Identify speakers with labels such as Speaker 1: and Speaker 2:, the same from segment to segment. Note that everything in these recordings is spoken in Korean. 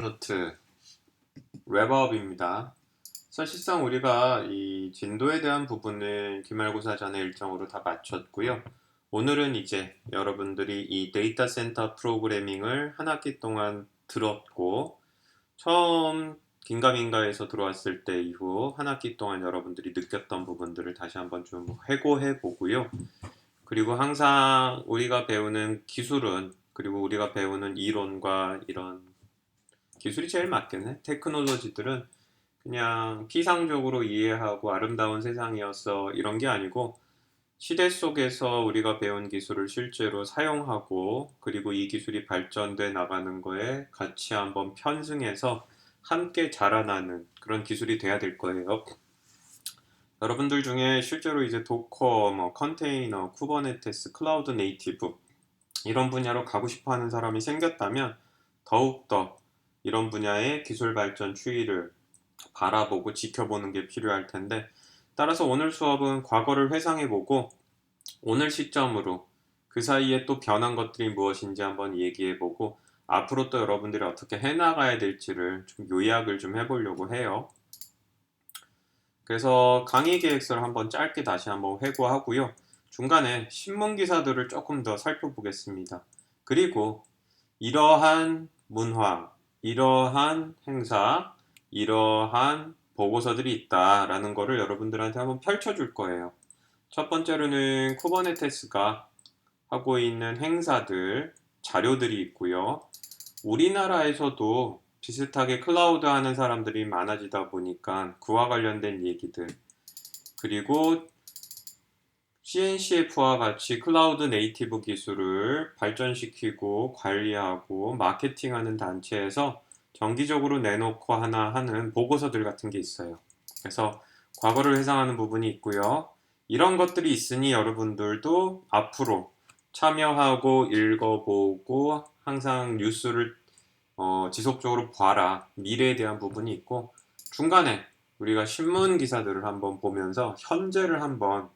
Speaker 1: 노트 랩업입니다. 사실상 우리가 이 진도에 대한 부분은 기말고사 전에 일정으로 다 마쳤고요. 오늘은 이제 여러분들이 이 데이터 센터 프로그래밍을 한 학기 동안 들었고 처음 긴가민가에서 들어왔을 때 이후 한 학기 동안 여러분들이 느꼈던 부분들을 다시 한번 좀 회고해 보고요. 그리고 항상 우리가 배우는 기술은 그리고 우리가 배우는 이론과 이런 기술이 제일 맞겠네. 테크놀로지들은 그냥 피상적으로 이해하고 아름다운 세상이었어 이런 게 아니고 시대 속에서 우리가 배운 기술을 실제로 사용하고 그리고 이 기술이 발전돼 나가는 거에 같이 한번 편승해서 함께 자라나는 그런 기술이 돼야 될 거예요. 여러분들 중에 실제로 이제 도커, 컨테이너, 쿠버네티스, 클라우드 네이티브 이런 분야로 가고 싶어 하는 사람이 생겼다면 더욱더 이런 분야의 기술 발전 추이를 바라보고 지켜보는 게 필요할 텐데 따라서 오늘 수업은 과거를 회상해보고 오늘 시점으로 그 사이에 또 변한 것들이 무엇인지 한번 얘기해보고 앞으로 또 여러분들이 어떻게 해나가야 될지를 좀 요약을 좀 해보려고 해요. 그래서 강의 계획서를 한번 짧게 다시 한번 회고하고요. 중간에 신문 기사들을 조금 더 살펴보겠습니다. 그리고 이러한 문화, 이러한 행사, 이러한 보고서들이 있다라는 거를 여러분들한테 한번 펼쳐줄 거예요. 첫 번째로는 쿠버네티스가 하고 있는 행사들, 자료들이 있고요. 우리나라에서도 비슷하게 클라우드 하는 사람들이 많아지다 보니까 그와 관련된 얘기들, 그리고 CNCF와 같이 클라우드 네이티브 기술을 발전시키고 관리하고 마케팅하는 단체에서 정기적으로 내놓고 하나 하는 보고서들 같은 게 있어요. 그래서 과거를 회상하는 부분이 있고요. 이런 것들이 있으니 여러분들도 앞으로 참여하고 읽어보고 항상 뉴스를 지속적으로 봐라. 미래에 대한 부분이 있고 중간에 우리가 신문 기사들을 한번 보면서 현재를 한번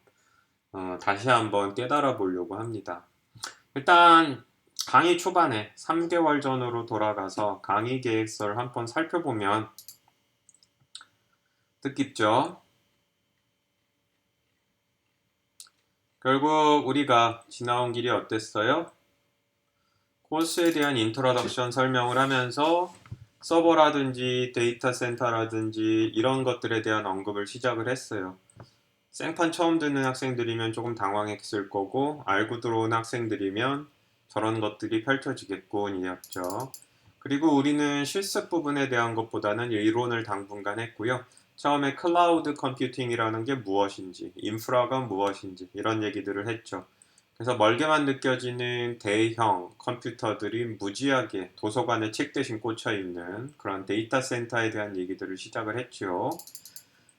Speaker 1: 다시 한번 깨달아 보려고 합니다. 일단 강의 초반에 3개월 전으로 돌아가서 강의 계획서를 한번 살펴보면 뜻깊죠. 결국 우리가 지나온 길이 어땠어요? 코스에 대한 인트로덕션 설명을 하면서 서버라든지 데이터 센터라든지 이런 것들에 대한 언급을 시작을 했어요. 생판 처음 듣는 학생들이면 조금 당황했을 거고 알고 들어온 학생들이면 저런 것들이 펼쳐지겠군이었죠. 그리고 우리는 실습 부분에 대한 것보다는 이론을 당분간 했고요. 처음에 클라우드 컴퓨팅이라는 게 무엇인지, 인프라가 무엇인지 이런 얘기들을 했죠. 그래서 멀게만 느껴지는 대형 컴퓨터들이 무지하게 도서관에 책 대신 꽂혀 있는 그런 데이터 센터에 대한 얘기들을 시작을 했죠.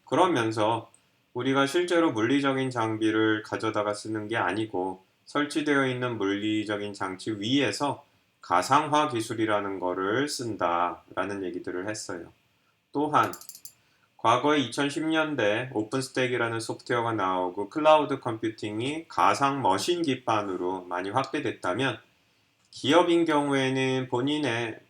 Speaker 1: 그러면서 우리가 실제로 물리적인 장비를 가져다가 쓰는 게 아니고 설치되어 있는 물리적인 장치 위에서 가상화 기술이라는 거를 쓴다라는 얘기들을 했어요. 또한 과거에 2010년대 오픈스택이라는 소프트웨어가 나오고 클라우드 컴퓨팅이 가상 머신 기반으로 많이 확대됐다면 기업인 경우에는 본인의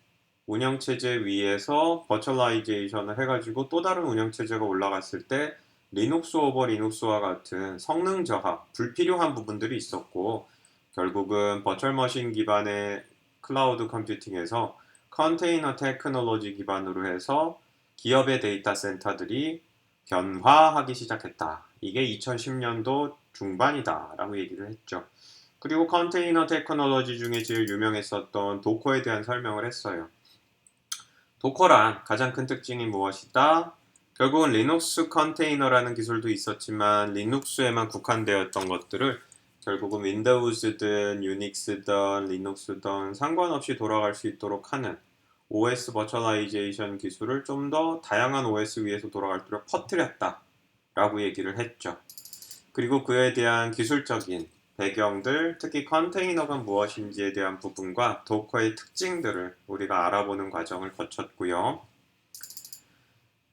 Speaker 1: 운영체제 위에서 버추얼라이제이션을 해가지고 또 다른 운영체제가 올라갔을 때 리눅스 오버 리눅스와 같은 성능 저하, 불필요한 부분들이 있었고 결국은 버추얼 머신 기반의 클라우드 컴퓨팅에서 컨테이너 테크놀로지 기반으로 해서 기업의 데이터 센터들이 변화하기 시작했다. 이게 2010년도 중반이다라고 얘기를 했죠. 그리고 컨테이너 테크놀로지 중에 제일 유명했었던 도커에 대한 설명을 했어요. 도커란 가장 큰 특징이 무엇이다? 결국은 리눅스 컨테이너라는 기술도 있었지만 리눅스에만 국한되었던 것들을 결국은 윈도우즈든 유닉스든 리눅스든 상관없이 돌아갈 수 있도록 하는 OS 버추얼라이제이션 기술을 좀 더 다양한 OS 위에서 돌아갈도록 퍼뜨렸다 라고 얘기를 했죠. 그리고 그에 대한 기술적인 배경들, 특히 컨테이너가 무엇인지에 대한 부분과 도커의 특징들을 우리가 알아보는 과정을 거쳤고요.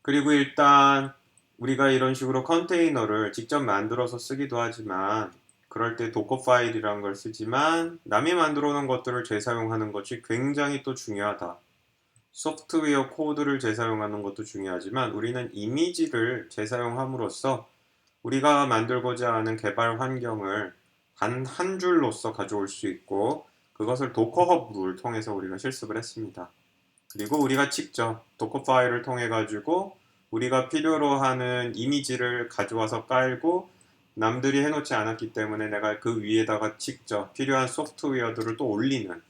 Speaker 1: 그리고 일단 우리가 이런 식으로 컨테이너를 직접 만들어서 쓰기도 하지만 그럴 때 도커 파일이라는 걸 쓰지만 남이 만들어 놓은 것들을 재사용하는 것이 굉장히 또 중요하다. 소프트웨어 코드를 재사용하는 것도 중요하지만 우리는 이미지를 재사용함으로써 우리가 만들고자 하는 개발 환경을 단 한 줄로서 가져올 수 있고 그것을 도커 허브를 통해서 우리가 실습을 했습니다. 그리고 우리가 직접 도커 파일을 통해 가지고 우리가 필요로 하는 이미지를 가져와서 깔고 남들이 해놓지 않았기 때문에 내가 그 위에다가 직접 필요한 소프트웨어들을 또 올리는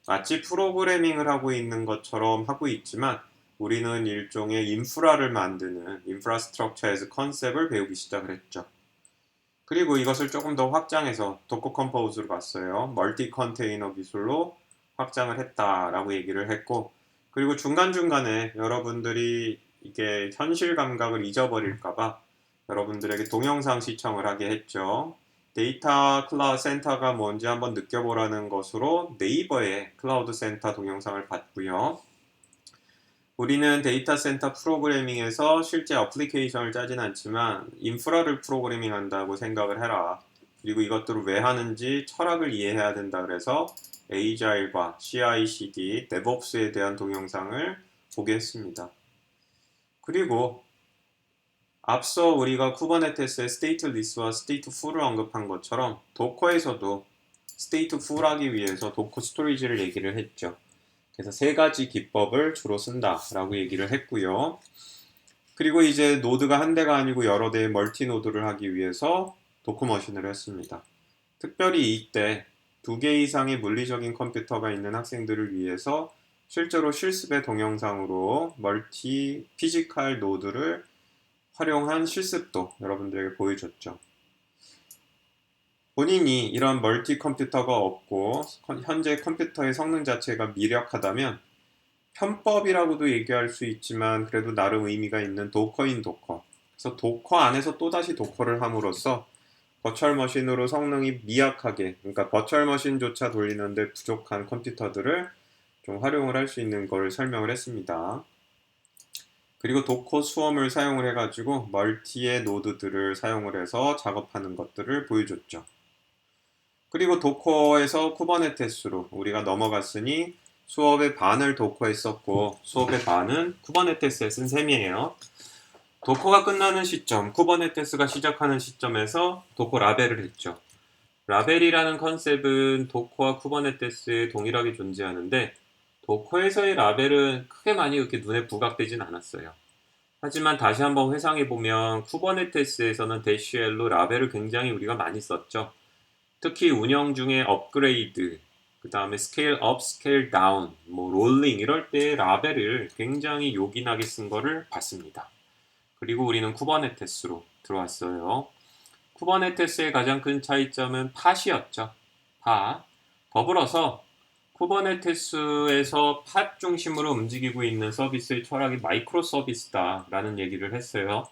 Speaker 1: 마치 프로그래밍을 하고 있는 것처럼 하고 있지만 우리는 일종의 인프라를 만드는 인프라스트럭처에서 컨셉을 배우기 시작을 했죠. 그리고 이것을 조금 더 확장해서 도커 컴포즈로 갔어요. 멀티 컨테이너 기술로 확장을 했다라고 얘기를 했고 그리고 중간중간에 여러분들이 이게 현실 감각을 잊어버릴까봐 여러분들에게 동영상 시청을 하게 했죠. 데이터 클라우드 센터가 뭔지 한번 느껴보라는 것으로 네이버의 클라우드 센터 동영상을 봤고요. 우리는 데이터 센터 프로그래밍에서 실제 어플리케이션을 짜진 않지만 인프라를 프로그래밍 한다고 생각을 해라. 그리고 이것들을 왜 하는지 철학을 이해해야 된다 그래서 에이자일과 CI/CD, DevOps에 대한 동영상을 보게 했습니다. 그리고 앞서 우리가 쿠버네티스의 스테이트리스와 스테이트풀을 언급한 것처럼 도커에서도 스테이트풀 하기 위해서 도커 스토리지를 얘기를 했죠. 그래서 세 가지 기법을 주로 쓴다라고 얘기를 했고요. 그리고 이제 노드가 한 대가 아니고 여러 대의 멀티 노드를 하기 위해서 도커머신을 했습니다. 특별히 이때 두 개 이상의 물리적인 컴퓨터가 있는 학생들을 위해서 실제로 실습의 동영상으로 멀티 피지컬 노드를 활용한 실습도 여러분들에게 보여줬죠. 본인이 이런 멀티 컴퓨터가 없고 현재 컴퓨터의 성능 자체가 미력하다면 편법이라고도 얘기할 수 있지만 그래도 나름 의미가 있는 도커인 도커. 그래서 도커 안에서 또다시 도커를 함으로써 버추얼 머신으로 성능이 미약하게, 그러니까 버추얼 머신조차 돌리는데 부족한 컴퓨터들을 좀 활용을 할 수 있는 걸 설명을 했습니다. 그리고 도커 수험을 사용을 해가지고 멀티의 노드들을 사용을 해서 작업하는 것들을 보여줬죠. 그리고 도커에서 쿠버네티스로 우리가 넘어갔으니 수업의 반을 도커에 썼고 수업의 반은 쿠버네티스에 쓴 셈이에요. 도커가 끝나는 시점, 쿠버네티스가 시작하는 시점에서 도커 라벨을 했죠. 라벨이라는 컨셉은 도커와 쿠버네티스에 동일하게 존재하는데 도커에서의 라벨은 크게 많이 그렇게 눈에 부각되진 않았어요. 하지만 다시 한번 회상해보면 쿠버네티스에서는 대시엘로 라벨을 굉장히 우리가 많이 썼죠. 특히 운영 중에 업그레이드, 그 다음에 스케일 업, 스케일 다운, 뭐 롤링 이럴 때 라벨을 굉장히 요긴하게 쓴 거를 봤습니다. 그리고 우리는 쿠버네티스로 들어왔어요. 쿠버네티스의 가장 큰 차이점은 팟이었죠. 팟. 더불어서 쿠버네티스에서 팟 중심으로 움직이고 있는 서비스의 철학이 마이크로 서비스다라는 얘기를 했어요.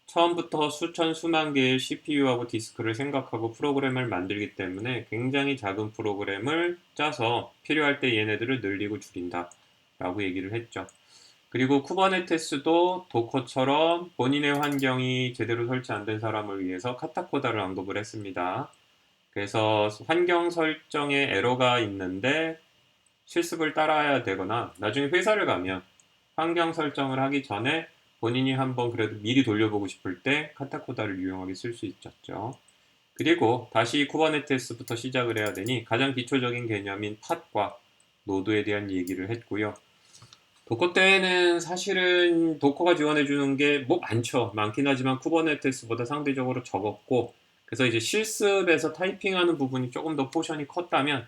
Speaker 1: 처음부터 수천 수만 개의 CPU하고 디스크를 생각하고 프로그램을 만들기 때문에 굉장히 작은 프로그램을 짜서 필요할 때 얘네들을 늘리고 줄인다 라고 얘기를 했죠. 그리고 쿠버네티스도 도커처럼 본인의 환경이 제대로 설치 안 된 사람을 위해서 카타코다를 언급을 했습니다. 그래서 환경 설정에 에러가 있는데 실습을 따라야 되거나 나중에 회사를 가면 환경 설정을 하기 전에 본인이 한번 그래도 미리 돌려보고 싶을 때 카타코다를 유용하게 쓸 수 있었죠. 그리고 다시 쿠버네티스부터 시작을 해야 되니 가장 기초적인 개념인 팟과 노드에 대한 얘기를 했고요. 도커 때는 사실은 도커가 지원해주는 게 뭐 많죠. 많긴 하지만 쿠버네티스보다 상대적으로 적었고 그래서 이제 실습에서 타이핑하는 부분이 조금 더 포션이 컸다면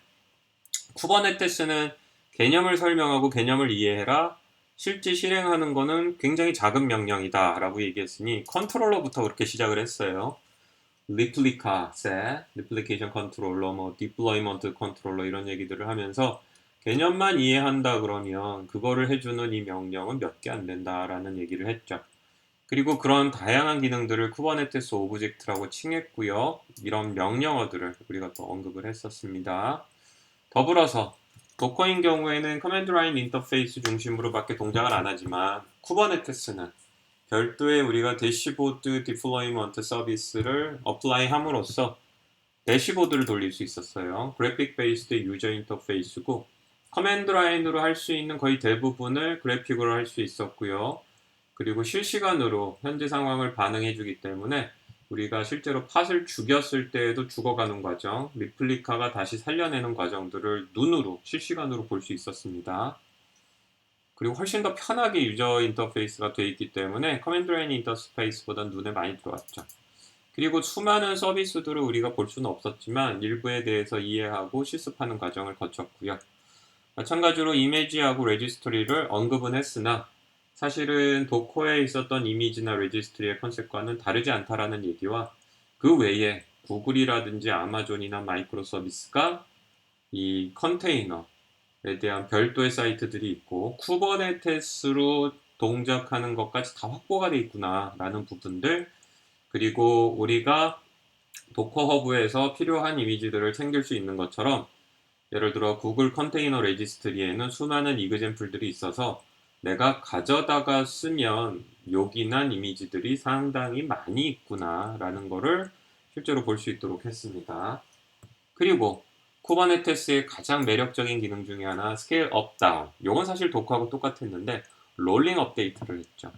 Speaker 1: 쿠버네티스는 개념을 설명하고 개념을 이해해라. 실제 실행하는 거는 굉장히 작은 명령이다 라고 얘기했으니 컨트롤러부터 그렇게 시작을 했어요. 리플리카 셋, 리플리케이션 컨트롤러, 뭐 디플로이먼트 컨트롤러 이런 얘기들을 하면서 개념만 이해한다 그러면 그거를 해주는 이 명령은 몇 개 안 된다라는 얘기를 했죠. 그리고 그런 다양한 기능들을 쿠버네티스 오브젝트라고 칭했고요. 이런 명령어들을 우리가 또 언급을 했었습니다. 더불어서 도커인 경우에는 커맨드 라인 인터페이스 중심으로 밖에 동작을 안 하지만 쿠버네티스는 별도의 우리가 대시보드 디플로이먼트 서비스를 어플라이 함으로써 대시보드를 돌릴 수 있었어요. 그래픽 베이스드 유저 인터페이스고 커맨드 라인으로 할 수 있는 거의 대부분을 그래픽으로 할 수 있었고요. 그리고 실시간으로 현재 상황을 반응해 주기 때문에 우리가 실제로 팟을 죽였을 때에도 죽어가는 과정, 리플리카가 다시 살려내는 과정들을 눈으로 실시간으로 볼 수 있었습니다. 그리고 훨씬 더 편하게 유저 인터페이스가 되어 있기 때문에 커맨드 라인 인터페이스보다 눈에 많이 들어왔죠. 그리고 수많은 서비스들을 우리가 볼 수는 없었지만 일부에 대해서 이해하고 실습하는 과정을 거쳤고요. 마찬가지로 이미지하고 레지스트리를 언급은 했으나 사실은 도커에 있었던 이미지나 레지스트리의 컨셉과는 다르지 않다라는 얘기와 그 외에 구글이라든지 아마존이나 마이크로 서비스가 이 컨테이너에 대한 별도의 사이트들이 있고 쿠버네티스로 동작하는 것까지 다 확보가 돼 있구나 라는 부분들, 그리고 우리가 도커 허브에서 필요한 이미지들을 챙길 수 있는 것처럼 예를 들어 구글 컨테이너 레지스트리에는 수많은 이그젬플들이 있어서 내가 가져다가 쓰면 요긴한 이미지들이 상당히 많이 있구나 라는 거를 실제로 볼 수 있도록 했습니다. 그리고 쿠버네티스의 가장 매력적인 기능 중에 하나 스케일 업 다운, 요건 사실 도커하고 똑같았는데 롤링 업데이트를 했죠.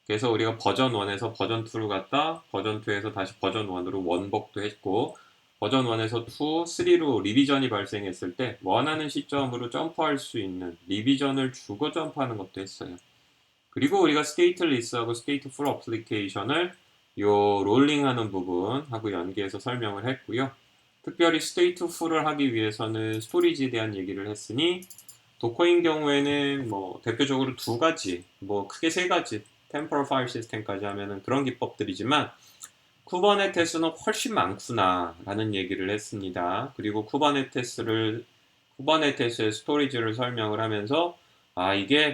Speaker 1: 그래서 우리가 버전 1에서 버전 2를 갔다 버전 2에서 다시 버전 1으로 원복도 했고 버전 1에서 2, 3로 리비전이 발생했을 때 원하는 시점으로 점프할 수 있는 리비전을 주고 점프하는 것도 했어요. 그리고 우리가 스테이트 리스하고 스테이트 풀 어플리케이션을 요 롤링하는 부분하고 연계해서 설명을 했고요. 특별히 스테이트 풀을 하기 위해서는 스토리지에 대한 얘기를 했으니 도커인 경우에는 뭐 대표적으로 두 가지, 뭐 크게 세 가지, 템포럴 파일 시스템까지 하면은 그런 기법들이지만 쿠버네티스는 훨씬 많구나 라는 얘기를 했습니다. 그리고 쿠버네티스의 스토리지를 설명을 하면서 이게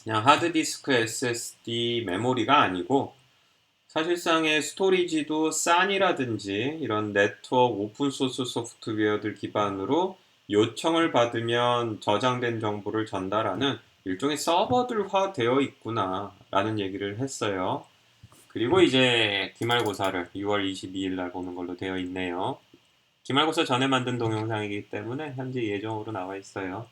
Speaker 1: 그냥 하드디스크 SSD 메모리가 아니고 사실상의 스토리지도 SAN이라든지 이런 네트워크 오픈소스 소프트웨어들 기반으로 요청을 받으면 저장된 정보를 전달하는 일종의 서버들화 되어 있구나 라는 얘기를 했어요. 그리고 이제 기말고사를 6월 22일 날 보는 걸로 되어 있네요. 기말고사 전에 만든 동영상이기 때문에 현재 예정으로 나와 있어요.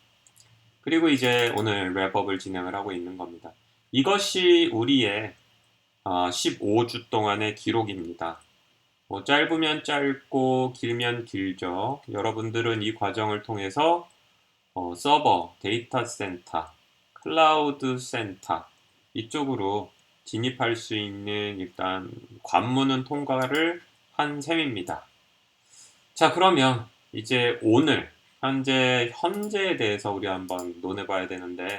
Speaker 1: 그리고 이제 오늘 랩업을 진행을 하고 있는 겁니다. 이것이 우리의 15주 동안의 기록입니다. 뭐 짧으면 짧고 길면 길죠. 여러분들은 이 과정을 통해서 서버, 데이터 센터, 클라우드 센터 이쪽으로 진입할 수 있는 일단 관문은 통과를 한 셈입니다. 자, 그러면 이제 오늘 현재에 대해서 우리 한번 논해봐야 되는데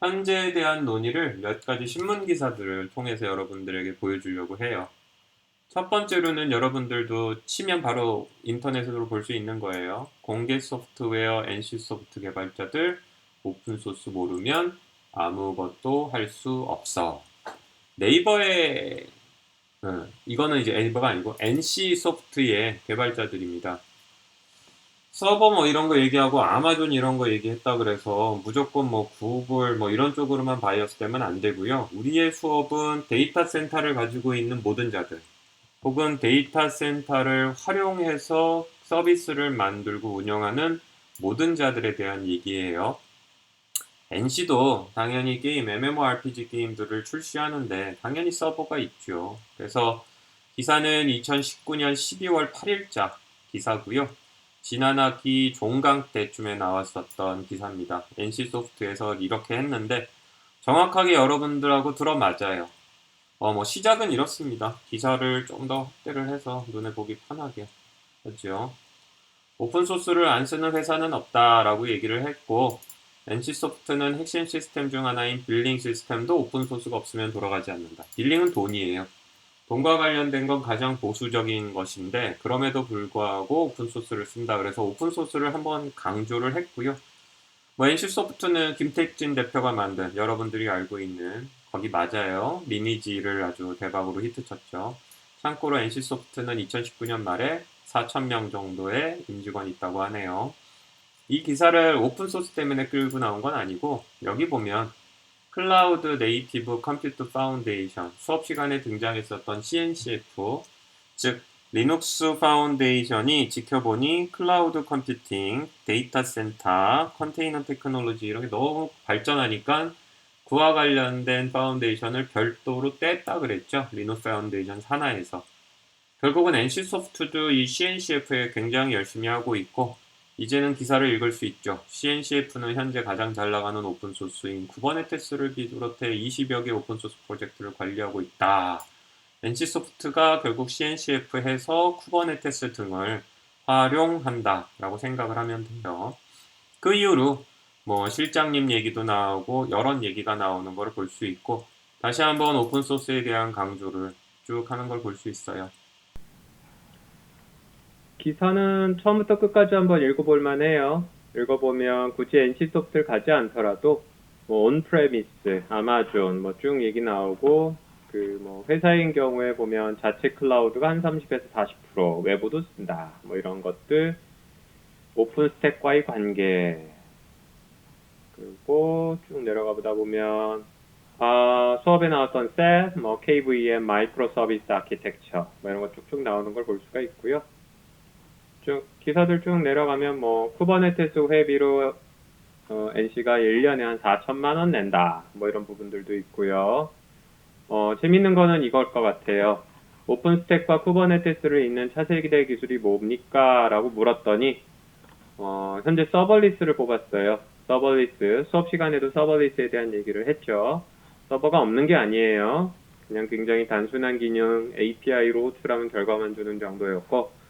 Speaker 1: 현재에 대한 논의를 몇 가지 신문 기사들을 통해서 여러분들에게 보여주려고 해요. 첫 번째로는 여러분들도 치면 바로 인터넷으로 볼 수 있는 거예요. 공개 소프트웨어 NC소프트 개발자들 오픈소스 모르면 아무것도 할 수 없어. 네이버의 이거는 이제 네이버가 아니고 NC소프트의 개발자들입니다. 서버 뭐 이런 거 얘기하고 아마존 이런 거 얘기했다 그래서 무조건 뭐 구글 뭐 이런 쪽으로만 바이어스 되면 안 되고요. 우리의 수업은 데이터 센터를 가지고 있는 모든 자들 혹은 데이터 센터를 활용해서 서비스를 만들고 운영하는 모든 자들에 대한 얘기예요. NC도 당연히 게임, MMORPG 게임들을 출시하는데 당연히 서버가 있죠. 그래서 기사는 2019년 12월 8일자 기사고요. 지난 학기 종강 때쯤에 나왔었던 기사입니다. NC소프트에서 이렇게 했는데 정확하게 여러분들하고 들어맞아요. 뭐 시작은 이렇습니다. 기사를 좀 더 확대를 해서 눈에 보기 편하게 했죠. 오픈소스를 안 쓰는 회사는 없다라고 얘기를 했고 NC소프트는 핵심 시스템 중 하나인 빌링 시스템도 오픈소스가 없으면 돌아가지 않는다. 빌링은 돈이에요. 돈과 관련된 건 가장 보수적인 것인데 그럼에도 불구하고 오픈소스를 쓴다. 그래서 오픈소스를 한번 강조를 했고요. 뭐 NC소프트는 김택진 대표가 만든 여러분들이 알고 있는 거기 맞아요. 리니지를 아주 대박으로 히트쳤죠. 참고로 NC소프트는 2019년 말에 4,000명 정도의 임직원이 있다고 하네요. 이 기사를 오픈소스 때문에 끌고 나온 건 아니고 여기 보면 클라우드 네이티브 컴퓨터 파운데이션 수업 시간에 등장했었던 CNCF 즉 리눅스 파운데이션이 지켜보니 클라우드 컴퓨팅, 데이터 센터, 컨테이너 테크놀로지 이렇게 너무 발전하니까 그와 관련된 파운데이션을 별도로 뗐다 그랬죠. 리눅스 파운데이션 산하에서. 결국은 NC소프트도 이 CNCF에 굉장히 열심히 하고 있고 이제는 기사를 읽을 수 있죠. CNCF는 현재 가장 잘 나가는 오픈소스인 쿠버네티스를 비롯해 20여 개 오픈소스 프로젝트를 관리하고 있다. NC소프트가 결국 CNCF에서 쿠버네티스 등을 활용한다 라고 생각을 하면 돼요. 그 이후로 뭐 실장님 얘기도 나오고 여러 얘기가 나오는 걸 볼 수 있고 다시 한번 오픈소스에 대한 강조를 쭉 하는 걸 볼 수 있어요.
Speaker 2: 기사는 처음부터 끝까지 한번 읽어볼 만해요. 읽어보면 굳이 NC소프트를 가지 않더라도 뭐 온프레미스, 아마존 뭐 쭉 얘기 나오고 그 뭐 회사인 경우에 보면 자체 클라우드가 한 30에서 40%, 외부도 쓴다. 뭐 이런 것들, 오픈스택과의 관계, 그리고 쭉 내려가 보다 보면 수업에 나왔던 SaaS, 뭐 KVM, 마이크로 서비스 아키텍처 뭐 이런 거 쭉쭉 나오는 걸 볼 수가 있고요. 쭉 기사들 쭉 내려가면 뭐 쿠버네티스 회비로 NC가 1년에 한 4천만 원 낸다. 뭐 이런 부분들도 있고요. 재밌는 거는 이걸 것 같아요. 오픈스택과 쿠버네티스를 잇는 차세대 기술이 뭡니까? 라고 물었더니 현재 서버리스를 뽑았어요. 서버리스. 수업 시간에도 서버리스에 대한 얘기를 했죠. 서버가 없는 게 아니에요. 그냥 굉장히 단순한 기능 API로 호출하면 결과만 주는 정도였고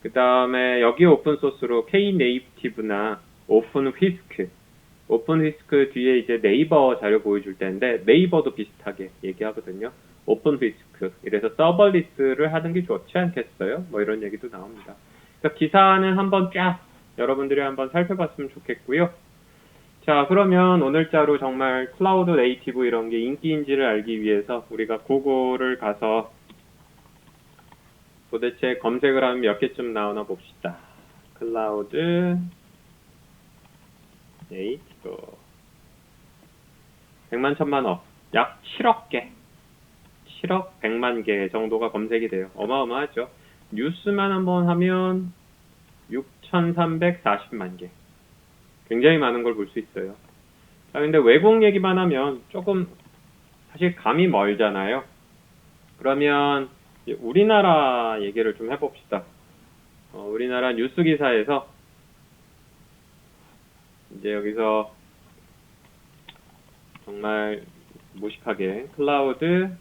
Speaker 2: 그 다음에 여기 오픈소스로 K네이티브나 오픈휘스크 오픈휘스크 뒤에 이제 네이버 자료 보여줄 텐데 네이버도 비슷하게 얘기하거든요. 오픈휘스크 이래서 서버리스를 하는 게 좋지 않겠어요? 뭐 이런 얘기도 나옵니다. 그래서 기사는 한번 쫙 여러분들이 한번 살펴봤으면 좋겠고요. 자, 그러면 오늘자로 정말 클라우드 네이티브 이런 게 인기인지를 알기 위해서 우리가 구글을 가서 도대체 검색을 하면 몇 개쯤 나오나 봅시다. 클라우드 네이티브 100만 천만 약 7억 개 7억 100만 개 정도가 검색이 돼요. 어마어마하죠. 뉴스만 한번 하면 6,340만 개 굉장히 많은 걸 볼 수 있어요. 자, 근데 외국 얘기만 하면 조금 사실 감이 멀잖아요. 그러면 우리나라 얘기를 좀 해봅시다. 우리나라 뉴스 기사에서 이제 여기서 정말 무식하게 클라우드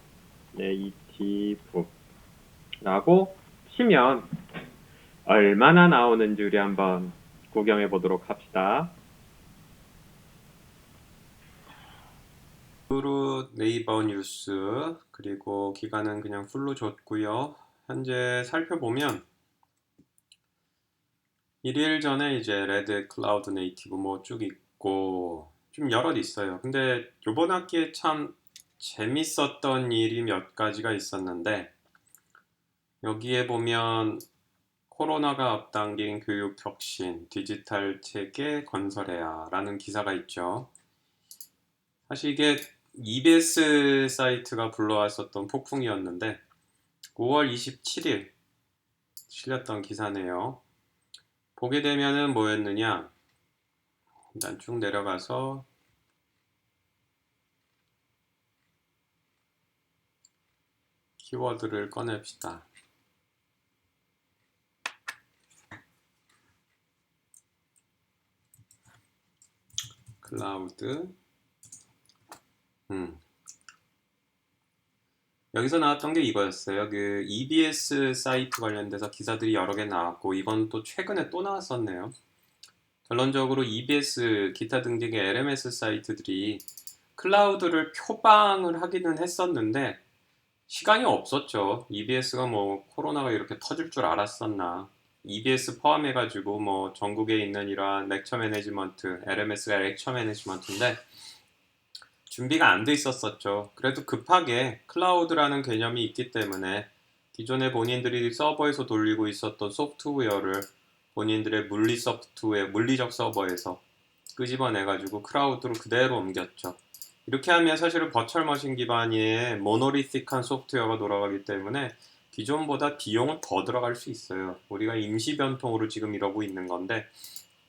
Speaker 2: 네이티브라고 치면 얼마나 나오는지 우리 한번 구경해 보도록 합시다.
Speaker 1: 네이버 뉴스 그리고 기간은 그냥 풀로 줬고요. 현재 살펴보면 1일 전에 이제 레드 클라우드 네이티브 뭐 쭉 있고 좀 여럿 있어요. 근데 요번 학기에 참 재밌었던 일이 몇 가지가 있었는데 여기에 보면 코로나가 앞당긴 교육 혁신, 디지털 체계 건설해야 라는 기사가 있죠. 사실 이게 EBS 사이트가 불러왔었던 폭풍이었는데 5월 27일 실렸던 기사네요. 보게 되면은 뭐였느냐? 일단 쭉 내려가서 키워드를 꺼냅시다. 클라우드 여기서 나왔던 게 이거였어요. 그 EBS 사이트 관련돼서 기사들이 여러 개 나왔고 이건 또 최근에 또 나왔었네요. 결론적으로 EBS 기타 등등의 LMS 사이트들이 클라우드를 표방을 하기는 했었는데 시간이 없었죠. EBS가 뭐 코로나가 이렇게 터질 줄 알았었나. EBS 포함해가지고 뭐 전국에 있는 이러한 렉처 매니지먼트, LMS가 렉처 매니지먼트인데 준비가 안 돼 있었었죠. 그래도 급하게 클라우드라는 개념이 있기 때문에 기존에 본인들이 서버에서 돌리고 있었던 소프트웨어를 본인들의 물리적 서버에서 끄집어내가지고 클라우드로 그대로 옮겼죠. 이렇게 하면 사실은 버추얼 머신 기반의 모노리틱한 소프트웨어가 돌아가기 때문에 기존보다 비용은 더 들어갈 수 있어요. 우리가 임시 변통으로 지금 이러고 있는 건데,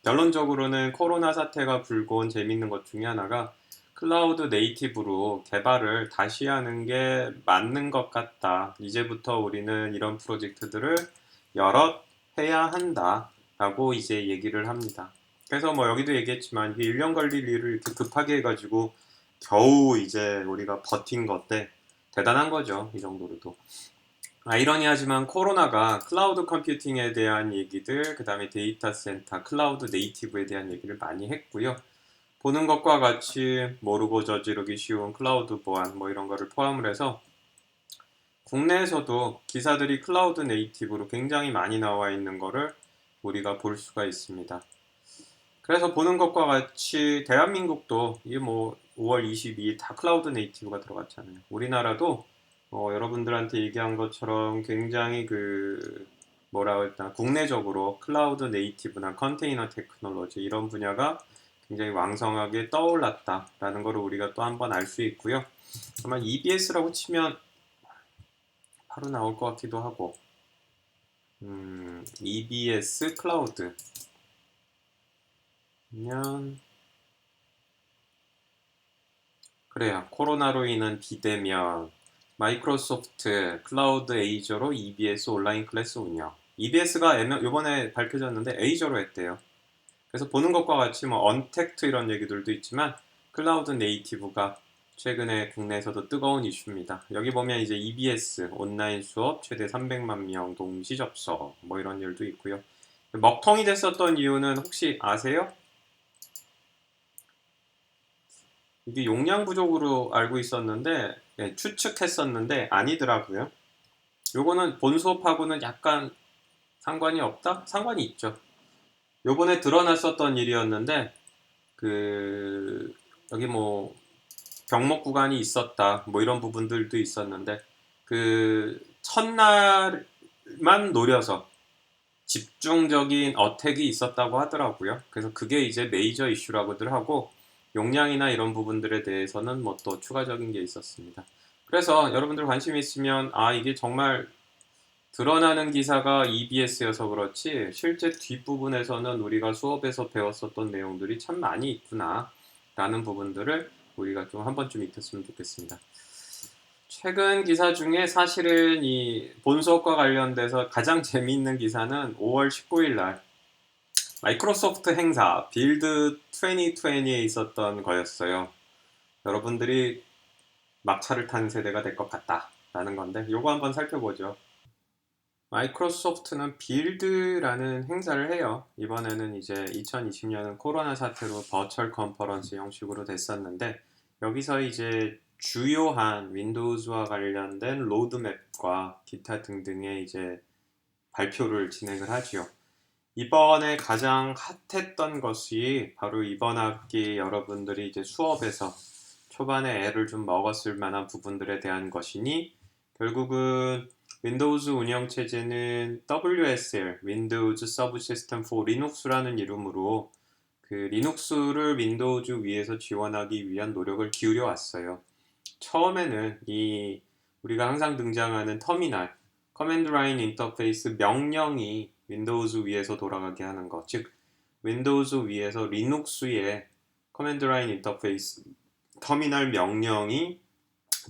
Speaker 1: 결론적으로는 코로나 사태가 불고 온 재밌는 것 중에 하나가 클라우드 네이티브로 개발을 다시 하는 게 맞는 것 같다. 이제부터 우리는 이런 프로젝트들을 여럿 해야 한다라고 이제 얘기를 합니다. 그래서 뭐 여기도 얘기했지만 1년 걸릴 일을 이렇게 급하게 해가지고 겨우 이제 우리가 버틴 건데 대단한 거죠. 이 정도로도. 아이러니하지만 코로나가 클라우드 컴퓨팅에 대한 얘기들, 그 다음에 데이터 센터, 클라우드 네이티브에 대한 얘기를 많이 했고요. 보는 것과 같이 모르고 저지르기 쉬운 클라우드 보안 뭐 이런 거를 포함을 해서 국내에서도 기사들이 클라우드 네이티브로 굉장히 많이 나와 있는 거를 우리가 볼 수가 있습니다. 그래서 보는 것과 같이 대한민국도 이게 뭐 5월 22일 다 클라우드 네이티브가 들어갔잖아요. 우리나라도 여러분들한테 얘기한 것처럼 굉장히 뭐라 할까 국내적으로 클라우드 네이티브나 컨테이너 테크놀로지 이런 분야가 굉장히 왕성하게 떠올랐다라는 것을 우리가 또 한번 알 수 있고요. 아마 EBS라고 치면 바로 나올 것 같기도 하고 EBS 클라우드 면 그래요. 코로나로 인한 비대면 마이크로소프트 클라우드 에이저로 EBS 온라인 클래스 운영. EBS가 이번에 밝혀졌는데 에이저로 했대요. 그래서 보는 것과 같이 뭐 언택트 이런 얘기들도 있지만 클라우드 네이티브가 최근에 국내에서도 뜨거운 이슈입니다. 여기 보면 이제 EBS 온라인 수업 최대 300만 명 동시 접속 뭐 이런 일도 있고요. 먹통이 됐었던 이유는 혹시 아세요? 이게 용량 부족으로 알고 있었는데 추측했었는데 아니더라고요. 요거는 본 수업하고는 약간 상관이 없다? 상관이 있죠. 요번에 드러났었던 일이었는데 여기 뭐 병목 구간이 있었다 뭐 이런 부분들도 있었는데 첫날만 노려서 집중적인 어택이 있었다고 하더라고요. 그래서 그게 이제 메이저 이슈라고들 하고 용량이나 이런 부분들에 대해서는 뭐 또 추가적인 게 있었습니다. 그래서 여러분들 관심 있으면 이게 정말 드러나는 기사가 EBS여서 그렇지 실제 뒷부분에서는 우리가 수업에서 배웠었던 내용들이 참 많이 있구나 라는 부분들을 우리가 좀 한 번쯤 익혔으면 좋겠습니다. 최근 기사 중에 사실은 이 본 수업과 관련돼서 가장 재미있는 기사는 5월 19일 날 마이크로소프트 행사 빌드 2020에 있었던 거였어요. 여러분들이 막차를 탄 세대가 될 것 같다라는 건데 요거 한번 살펴보죠. 마이크로소프트는 빌드라는 행사를 해요. 이번에는 이제 2020년은 코로나 사태로 버추얼 컨퍼런스 형식으로 됐었는데 여기서 이제 주요한 윈도우즈와 관련된 로드맵과 기타 등등의 이제 발표를 진행을 하죠. 이번에 가장 핫했던 것이 바로 이번 학기 여러분들이 이제 수업에서 초반에 애를 좀 먹었을 만한 부분들에 대한 것이니 결국은 윈도우즈 운영체제는 WSL, Windows Subsystem for Linux라는 이름으로 리눅스를 윈도우즈 위에서 지원하기 위한 노력을 기울여 왔어요. 처음에는 우리가 항상 등장하는 터미널, 커맨드 라인 인터페이스 명령이 윈도우즈 위에서 돌아가게 하는 것, 즉 윈도우즈 위에서 리눅스의 커맨드 라인 인터페이스 터미널 명령이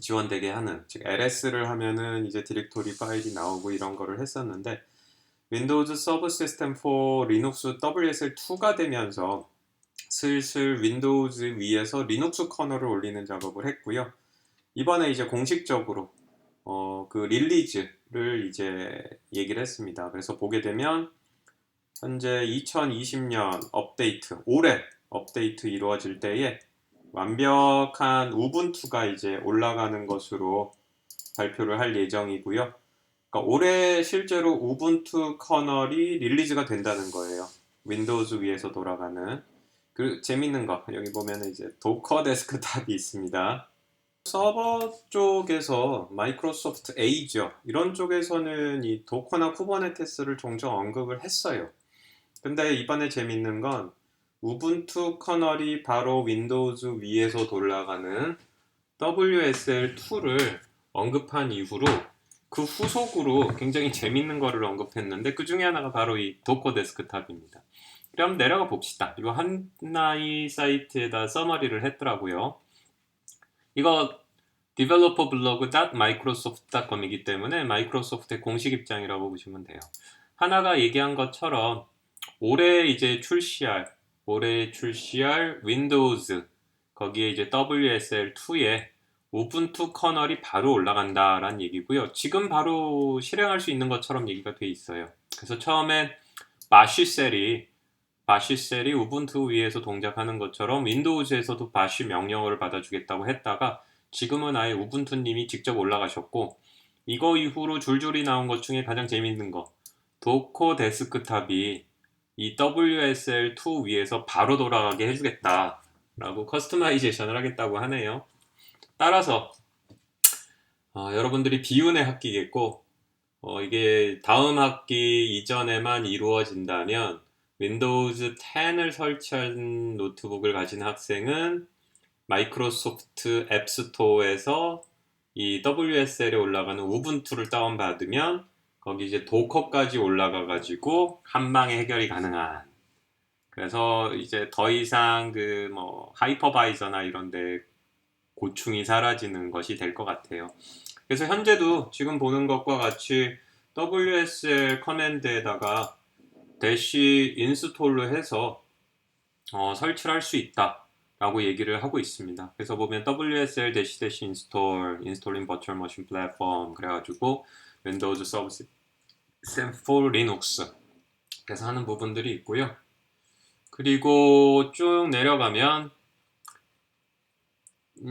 Speaker 1: 지원되게 하는, 즉 LS를 하면은 이제 디렉토리 파일이 나오고 이런 거를 했었는데 윈도우즈 서브 시스템 4 리눅스 WSL2가 되면서 슬슬 윈도우즈 위에서 리눅스 커널을 올리는 작업을 했고요. 이번에 이제 공식적으로 릴리즈를 이제 얘기를 했습니다. 그래서 보게 되면 현재 2020년 업데이트, 올해 업데이트 이루어질 때에 완벽한 우분투가 이제 올라가는 것으로 발표를 할 예정이고요. 그러니까 올해 실제로 우분투 커널이 릴리즈가 된다는 거예요. 윈도우즈 위에서 돌아가는. 재밌는 거 여기 보면 이제 도커 데스크탑이 있습니다. 서버 쪽에서 마이크로소프트 에이저 이런 쪽에서는 이 도커나 쿠버네티스를 종종 언급을 했어요. 근데 이번에 재밌는 건 우분투 커널이 바로 윈도우즈 위에서 돌아가는 WSL2를 언급한 이후로 그 후속으로 굉장히 재밌는 거를 언급했는데 그 중에 하나가 바로 이 도커 데스크탑입니다. 그럼 내려가 봅시다. 이거 한나이 사이트에다 서머리를 했더라고요. 이거 developer blog.microsoft.com이기 때문에 마이크로소프트의 공식 입장이라고 보시면 돼요. 하나가 얘기한 것처럼 올해 출시할 윈도우즈 거기에 이제 WSL2에 우분투 커널이 바로 올라간다라는 얘기고요. 지금 바로 실행할 수 있는 것처럼 얘기가 돼 있어요. 그래서 처음엔 바쉬셀이 우분투 위에서 동작하는 것처럼 윈도우즈에서도 바쉬 명령어를 받아주겠다고 했다가 지금은 아예 우분투님이 직접 올라가셨고 이거 이후로 줄줄이 나온 것 중에 가장 재밌는 거 도커 데스크탑이 이 WSL2 위에서 바로 돌아가게 해주겠다라고 커스터마이제이션을 하겠다고 하네요. 따라서 여러분들이 비운의 학기겠고 이게 다음 학기 이전에만 이루어진다면 윈도우즈 10을 설치한 노트북을 가진 학생은 마이크로소프트 앱스토어에서 이 WSL에 올라가는 우분투를 다운받으면 거기 이제 도커까지 올라가 가지고 한 방에 해결이 가능한. 그래서 이제 더 이상 그 뭐 하이퍼바이저나 이런데 고충이 사라지는 것이 될 것 같아요. 그래서 현재도 지금 보는 것과 같이 WSL 커맨드에다가 대시 인스톨로 해서 설치를 할 수 있다 라고 얘기를 하고 있습니다. 그래서 보면 WSL 대시 installing virtual machine platform 그래가지고 윈도우즈 서비스 for 리눅스 그래서 하는 부분들이 있고요. 그리고 쭉 내려가면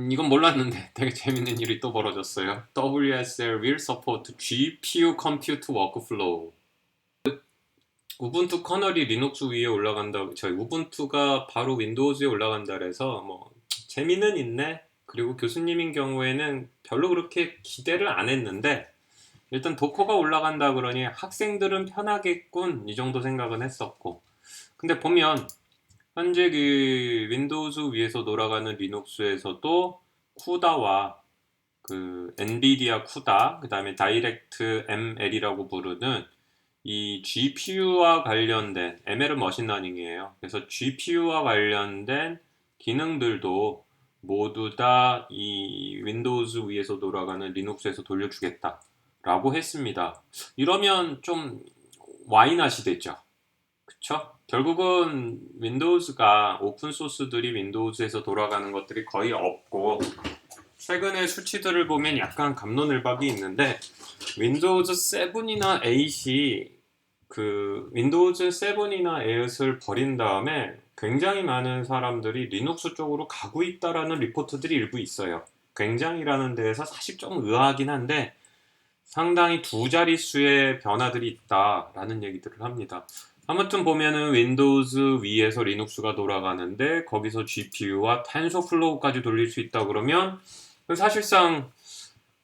Speaker 1: 이건 몰랐는데 되게 재밌는 일이 또 벌어졌어요. WSL will support GPU compute workflow. 우분투 커널이 리눅스 위에 올라간다. 저희 우분투가 바로 윈도우즈에 올라간다 그래서 뭐 재미는 있네. 그리고 교수님인 경우에는 별로 그렇게 기대를 안 했는데 일단 도커가 올라간다 그러니 학생들은 편하겠군 이 정도 생각은 했었고 근데 보면 현재 그 윈도우즈 위에서 돌아가는 리눅스에서도 쿠다와 그 엔비디아 쿠다 그 다음에 다이렉트 ML이라고 부르는 이 GPU와 관련된 ML은 머신러닝이에요. 그래서 GPU와 관련된 기능들도 모두 다 이 윈도우즈 위에서 돌아가는 리눅스에서 돌려주겠다 라고 했습니다. 이러면 좀 와이낫이 되죠. 그쵸? 결국은 윈도우즈가 오픈소스들이 윈도우즈에서 돌아가는 것들이 거의 없고 최근의 수치들을 보면 약간 갑론을박이 있는데 윈도우즈 7이나 8이 그 윈도우즈 7이나 8을 버린 다음에 굉장히 많은 사람들이 리눅스 쪽으로 가고 있다라는 리포트들이 일부 있어요. 굉장히라는 데에서 사실 좀 의아하긴 한데 상당히 두 자릿수의 변화들이 있다라는 얘기들을 합니다. 아무튼 보면은 윈도우즈 위에서 리눅스가 돌아가는데 거기서 GPU와 텐서플로우까지 돌릴 수 있다 그러면 사실상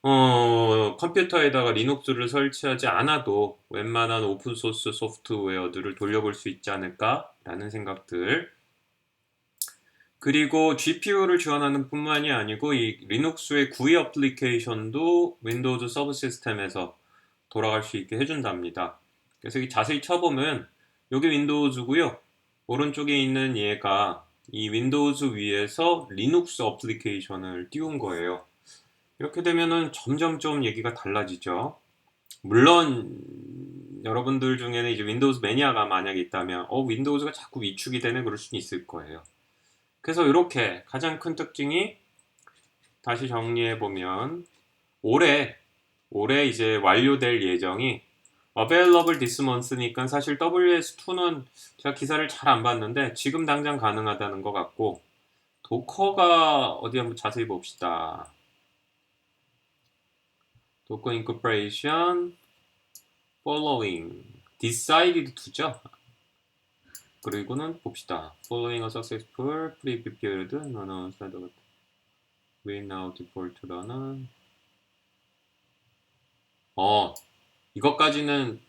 Speaker 1: 컴퓨터에다가 리눅스를 설치하지 않아도 웬만한 오픈소스 소프트웨어들을 돌려볼 수 있지 않을까라는 생각들. 그리고 GPU를 지원하는 뿐만이 아니고 이 리눅스의 GUI 어플리케이션도 윈도우즈 서브 시스템에서 돌아갈 수 있게 해준답니다. 그래서 자세히 쳐보면 여기 윈도우즈고요. 오른쪽에 있는 얘가 이 윈도우즈 위에서 리눅스 어플리케이션을 띄운 거예요. 이렇게 되면은 점점 좀 얘기가 달라지죠. 물론 여러분들 중에는 이제 윈도우즈 매니아가 만약에 있다면 윈도우즈가 자꾸 위축이 되네 그럴 수는 있을 거예요. 그래서 이렇게 가장 큰 특징이 다시 정리해 보면 올해 이제 완료될 예정이 available this month니까 사실 WS2는 제가 기사를 잘 안 봤는데 지금 당장 가능하다는 것 같고 도커가 어디 한번 자세히 봅시다. 도커 incorporation following decided to죠. 그리고는 봅시다. following a successful pre-prepared will now default라는 이것까지는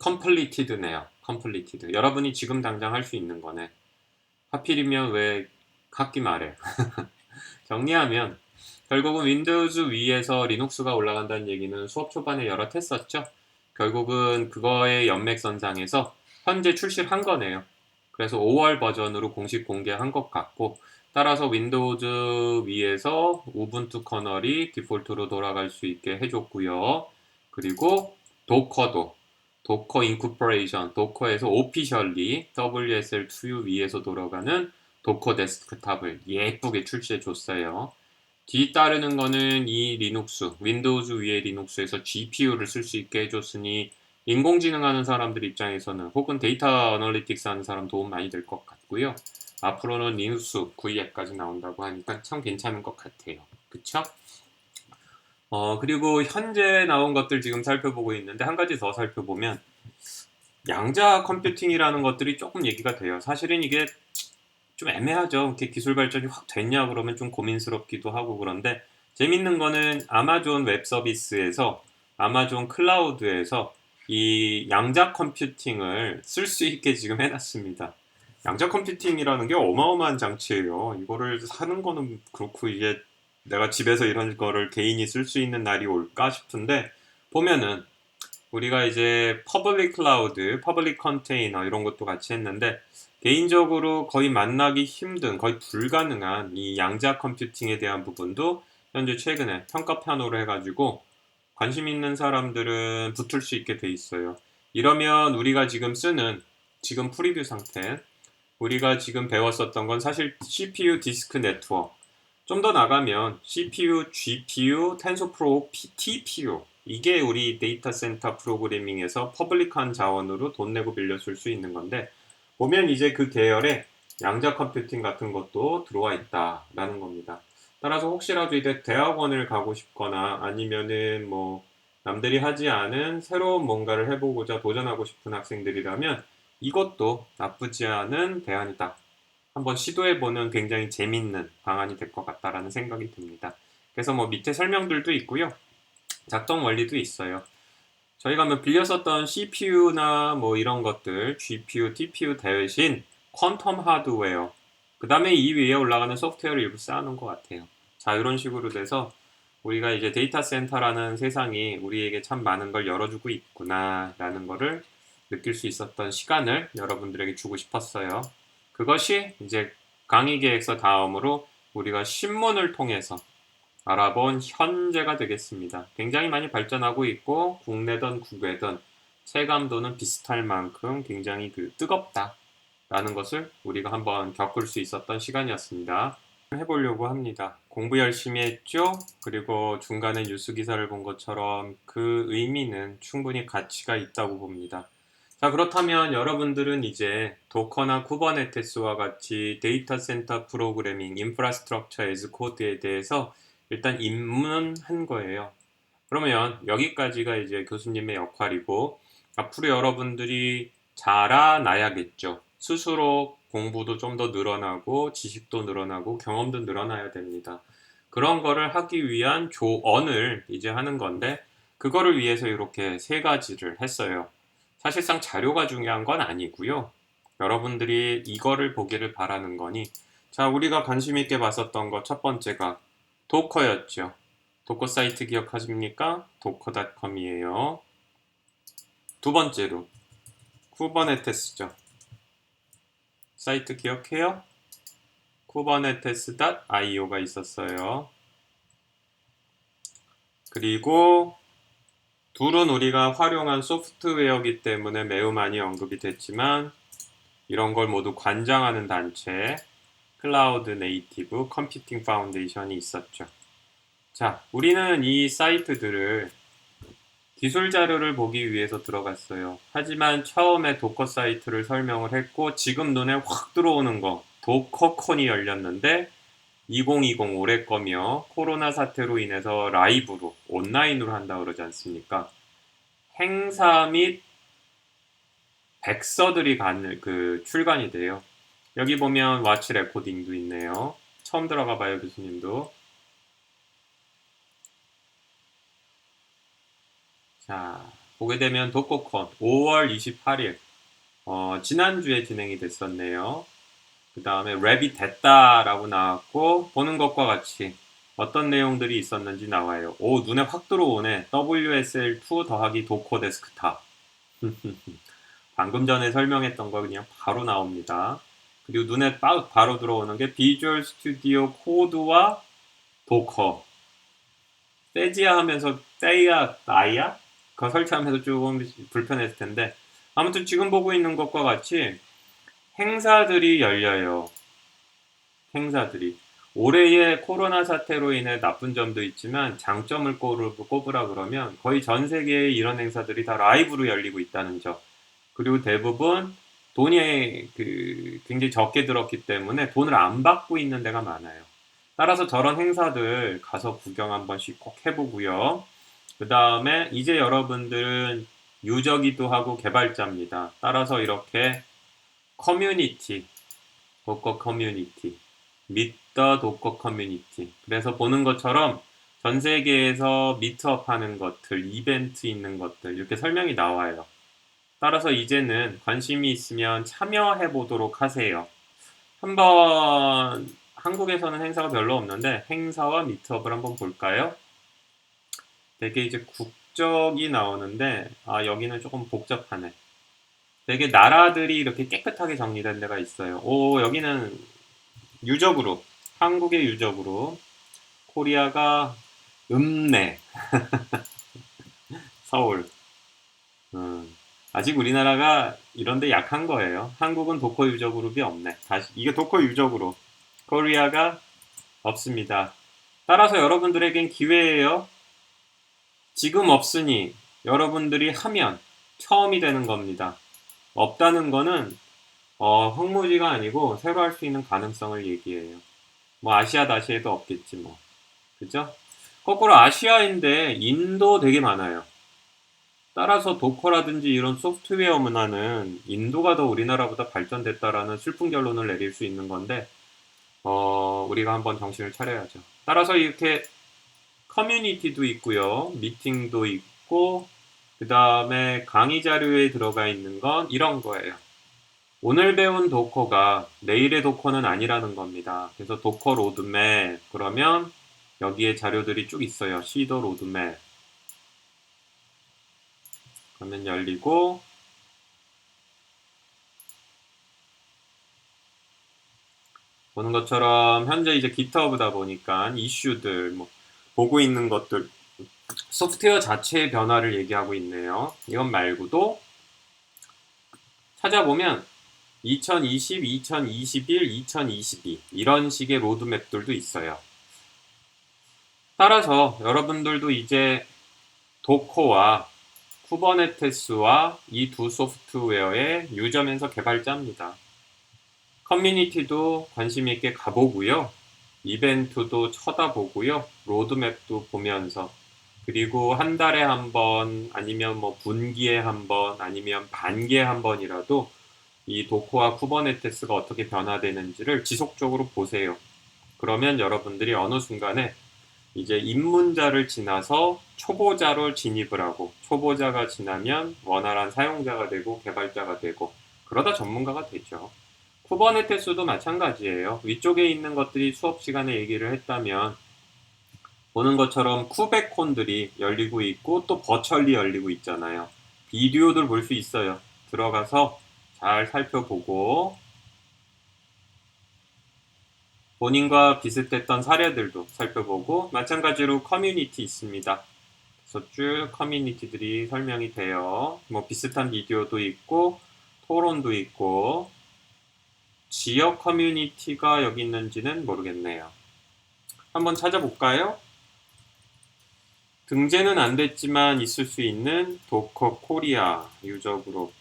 Speaker 1: completed네요. completed. 여러분이 지금 당장 할 수 있는 거네. 하필이면 왜 학기 말에 정리하면 결국은 윈도우즈 위에서 리눅스가 올라간다는 얘기는 수업 초반에 여러 했었죠. 결국은 그거의 연맥선상에서 현재 출시를 한 거네요. 그래서 5월 버전으로 공식 공개한 것 같고, 따라서 윈도우즈 위에서 우분투 커널이 디폴트로 돌아갈 수 있게 해줬고요. 그리고 도커도 도커 인코퍼레이션, 도커에서 오피셜리 WSL2U 위에서 돌아가는 도커 데스크탑을 예쁘게 출시해 줬어요. 뒤따르는 거는 이 리눅스, 윈도우즈 위에 리눅스에서 GPU를 쓸 수 있게 해줬으니 인공지능 하는 사람들 입장에서는 혹은 데이터 어널리틱스 하는 사람 도움 많이 될 것 같고요. 앞으로는 리눅스 V앱까지 나온다고 하니까 참 괜찮은 것 같아요. 그쵸? 그리고 현재 나온 것들 지금 살펴보고 있는데 한 가지 더 살펴보면 양자 컴퓨팅이라는 것들이 조금 얘기가 돼요. 사실은 이게 좀 애매하죠. 이렇게 기술 발전이 확 됐냐 그러면 좀 고민스럽기도 하고 그런데 재밌는 거는 아마존 웹 서비스에서 아마존 클라우드에서 이 양자 컴퓨팅을 쓸 수 있게 지금 해놨습니다. 양자 컴퓨팅이라는 게 어마어마한 장치예요. 이거를 사는 거는 그렇고 이게 내가 집에서 이런 거를 개인이 쓸 수 있는 날이 올까 싶은데 보면은 우리가 이제 퍼블릭 클라우드, 퍼블릭 컨테이너 이런 것도 같이 했는데 개인적으로 거의 만나기 힘든, 거의 불가능한 이 양자 컴퓨팅에 대한 부분도 현재 최근에 평가편으로 해가지고 관심 있는 사람들은 붙을 수 있게 돼 있어요. 이러면 우리가 지금 쓰는 지금 프리뷰 상태, 우리가 지금 배웠었던 건 사실 CPU 디스크 네트워크, 좀 더 나가면 CPU, GPU, 텐소프로, TPU 이게 우리 데이터 센터 프로그래밍에서 퍼블릭한 자원으로 돈 내고 빌려 쓸 수 있는 건데 보면 이제 그 계열에 양자 컴퓨팅 같은 것도 들어와 있다라는 겁니다. 따라서 혹시라도 이제 대학원을 가고 싶거나 아니면은 뭐 남들이 하지 않은 새로운 뭔가를 해보고자 도전하고 싶은 학생들이라면 이것도 나쁘지 않은 대안이다. 한번 시도해보는 굉장히 재밌는 방안이 될 것 같다라는 생각이 듭니다. 그래서 뭐 밑에 설명들도 있고요. 작동 원리도 있어요. 저희가 뭐 빌려 썼던 CPU나 뭐 이런 것들, GPU, TPU 대신 퀀텀 하드웨어, 그 다음에 이 위에 올라가는 소프트웨어를 일부 쌓아놓은 것 같아요. 자, 이런 식으로 돼서 우리가 이제 데이터 센터라는 세상이 우리에게 참 많은 걸 열어주고 있구나라는 거를 느낄 수 있었던 시간을 여러분들에게 주고 싶었어요. 그것이 이제 강의 계획서 다음으로 우리가 신문을 통해서 알아본 현재가 되겠습니다. 굉장히 많이 발전하고 있고 국내든 국외든 체감도는 비슷할 만큼 굉장히 뜨겁다라는 것을 우리가 한번 겪을 수 있었던 시간이었습니다. 해보려고 합니다. 공부 열심히 했죠? 그리고 중간에 뉴스 기사를 본 것처럼 그 의미는 충분히 가치가 있다고 봅니다. 자, 그렇다면 여러분들은 이제 도커나 쿠버네티스와 같이 데이터 센터 프로그래밍, 인프라스트럭처 에즈 코드에 대해서 일단 입문한 거예요. 그러면 여기까지가 이제 교수님의 역할이고 앞으로 여러분들이 잘 알아놔야겠죠. 스스로 공부도 좀 더 늘어나고 지식도 늘어나고 경험도 늘어나야 됩니다. 그런 거를 하기 위한 조언을 이제 하는 건데 그거를 위해서 이렇게 세 가지를 했어요. 사실상 자료가 중요한 건 아니고요. 여러분들이 이거를 보기를 바라는 거니 자, 우리가 관심 있게 봤었던 거 첫 번째가 도커였죠. 도커 사이트 기억하십니까? 도커닷컴이에요. 두 번째로 쿠버네티스죠. 사이트 기억해요? kubernetes.io가 있었어요. 그리고 둘은 우리가 활용한 소프트웨어이기 때문에 매우 많이 언급이 됐지만 이런 걸 모두 관장하는 단체 클라우드 네이티브 컴퓨팅 파운데이션이 있었죠. 자, 우리는 이 사이트들을 기술 자료를 보기 위해서 들어갔어요. 하지만 처음에 도커 사이트를 설명을 했고 지금 눈에 확 들어오는 거 도커콘이 열렸는데 2020 올해 거며 코로나 사태로 인해서 라이브로 온라인으로 한다 그러지 않습니까? 행사 및 백서들이 출간이 돼요. 여기 보면 와치 레코딩도 있네요. 처음 들어가 봐요, 교수님도. 자, 보게 되면 도커콘 5월 28일 지난주에 진행이 됐었네요. 그 다음에 랩이 됐다라고 나왔고 보는 것과 같이 어떤 내용들이 있었는지 나와요. 오, 눈에 확 들어오네. WSL2 더하기 도커 데스크탑. 방금 전에 설명했던 거 그냥 바로 나옵니다. 그리고 눈에 바로 들어오는 게 비주얼 스튜디오 코드와 도커. 세지야 하면서 세이야 나이야? 그거 설치하면서 조금 불편했을 텐데 아무튼 지금 보고 있는 것과 같이 행사들이 열려요. 행사들이. 올해의 코로나 사태로 인해 나쁜 점도 있지만 장점을 꼽으라 그러면 거의 전 세계의 이런 행사들이 다 라이브로 열리고 있다는 점. 그리고 대부분 돈이 굉장히 적게 들었기 때문에 돈을 안 받고 있는 데가 많아요. 따라서 저런 행사들 가서 구경 한 번씩 꼭 해보고요. 그 다음에 이제 여러분들은 유저기도 하고 개발자입니다. 따라서 이렇게 커뮤니티, 도커 커뮤니티, 미터 도커 커뮤니티. 그래서 보는 것처럼 전 세계에서 미트업 하는 것들, 이벤트 있는 것들 이렇게 설명이 나와요. 따라서 이제는 관심이 있으면 참여해 보도록 하세요. 한번 한국에서는 행사가 별로 없는데 행사와 미트업을 한번 볼까요? 되게 이제 국적이 나오는데 여기는 조금 복잡하네. 되게 나라들이 이렇게 깨끗하게 정리된 데가 있어요. 오, 여기는 유적으로 한국의 유적으로 코리아가 읍내 서울. 아직 우리나라가 이런데 약한 거예요. 한국은 도커 유저 그룹이 없네. 다시 이게 도커 유저 그룹. 코리아가 없습니다. 따라서 여러분들에겐 기회예요. 지금 없으니 여러분들이 하면 처음이 되는 겁니다. 없다는 거는 황무지가 아니고 새로 할 수 있는 가능성을 얘기해요. 뭐 아시아 다시에도 없겠지 뭐. 그죠? 거꾸로 아시아인데 인도 되게 많아요. 따라서 도커라든지 이런 소프트웨어 문화는 인도가 더 우리나라보다 발전됐다라는 슬픈 결론을 내릴 수 있는 건데 우리가 한번 정신을 차려야죠. 따라서 이렇게 커뮤니티도 있고요. 미팅도 있고 그 다음에 강의 자료에 들어가 있는 건 이런 거예요. 오늘 배운 도커가 내일의 도커는 아니라는 겁니다. 그래서 도커 로드맵 그러면 여기에 자료들이 쭉 있어요. 시더 로드맵 그러면 열리고 보는 것처럼 현재 이제 GitHub다 보니까 이슈들 뭐 보고 있는 것들 소프트웨어 자체의 변화를 얘기하고 있네요. 이건 말고도 찾아보면 2020, 2021, 2022 이런 식의 로드맵들도 있어요. 따라서 여러분들도 이제 도커와 쿠버네티스와 이 두 소프트웨어의 유저면서 개발자입니다. 커뮤니티도 관심 있게 가보고요. 이벤트도 쳐다보고요. 로드맵도 보면서 그리고 한 달에 한 번 아니면 뭐 분기에 한 번 아니면 반기에 한 번이라도 이 도커와 쿠버네티스가 어떻게 변화되는지를 지속적으로 보세요. 그러면 여러분들이 어느 순간에 이제 입문자를 지나서 초보자로 진입을 하고 초보자가 지나면 원활한 사용자가 되고 개발자가 되고 그러다 전문가가 되죠. 쿠버네티스도 마찬가지예요. 위쪽에 있는 것들이 수업 시간에 얘기를 했다면 보는 것처럼 쿠베콘들이 열리고 있고 또 버추얼리 열리고 있잖아요. 비디오들 볼 수 있어요. 들어가서 잘 살펴보고 본인과 비슷했던 사례들도 살펴보고 마찬가지로 커뮤니티 있습니다. 그래서 쭉 커뮤니티들이 설명이 돼요. 뭐 비슷한 비디오도 있고 토론도 있고 지역 커뮤니티가 여기 있는지는 모르겠네요. 한번 찾아볼까요? 등재는 안 됐지만 있을 수 있는 도커 코리아 유저 그룹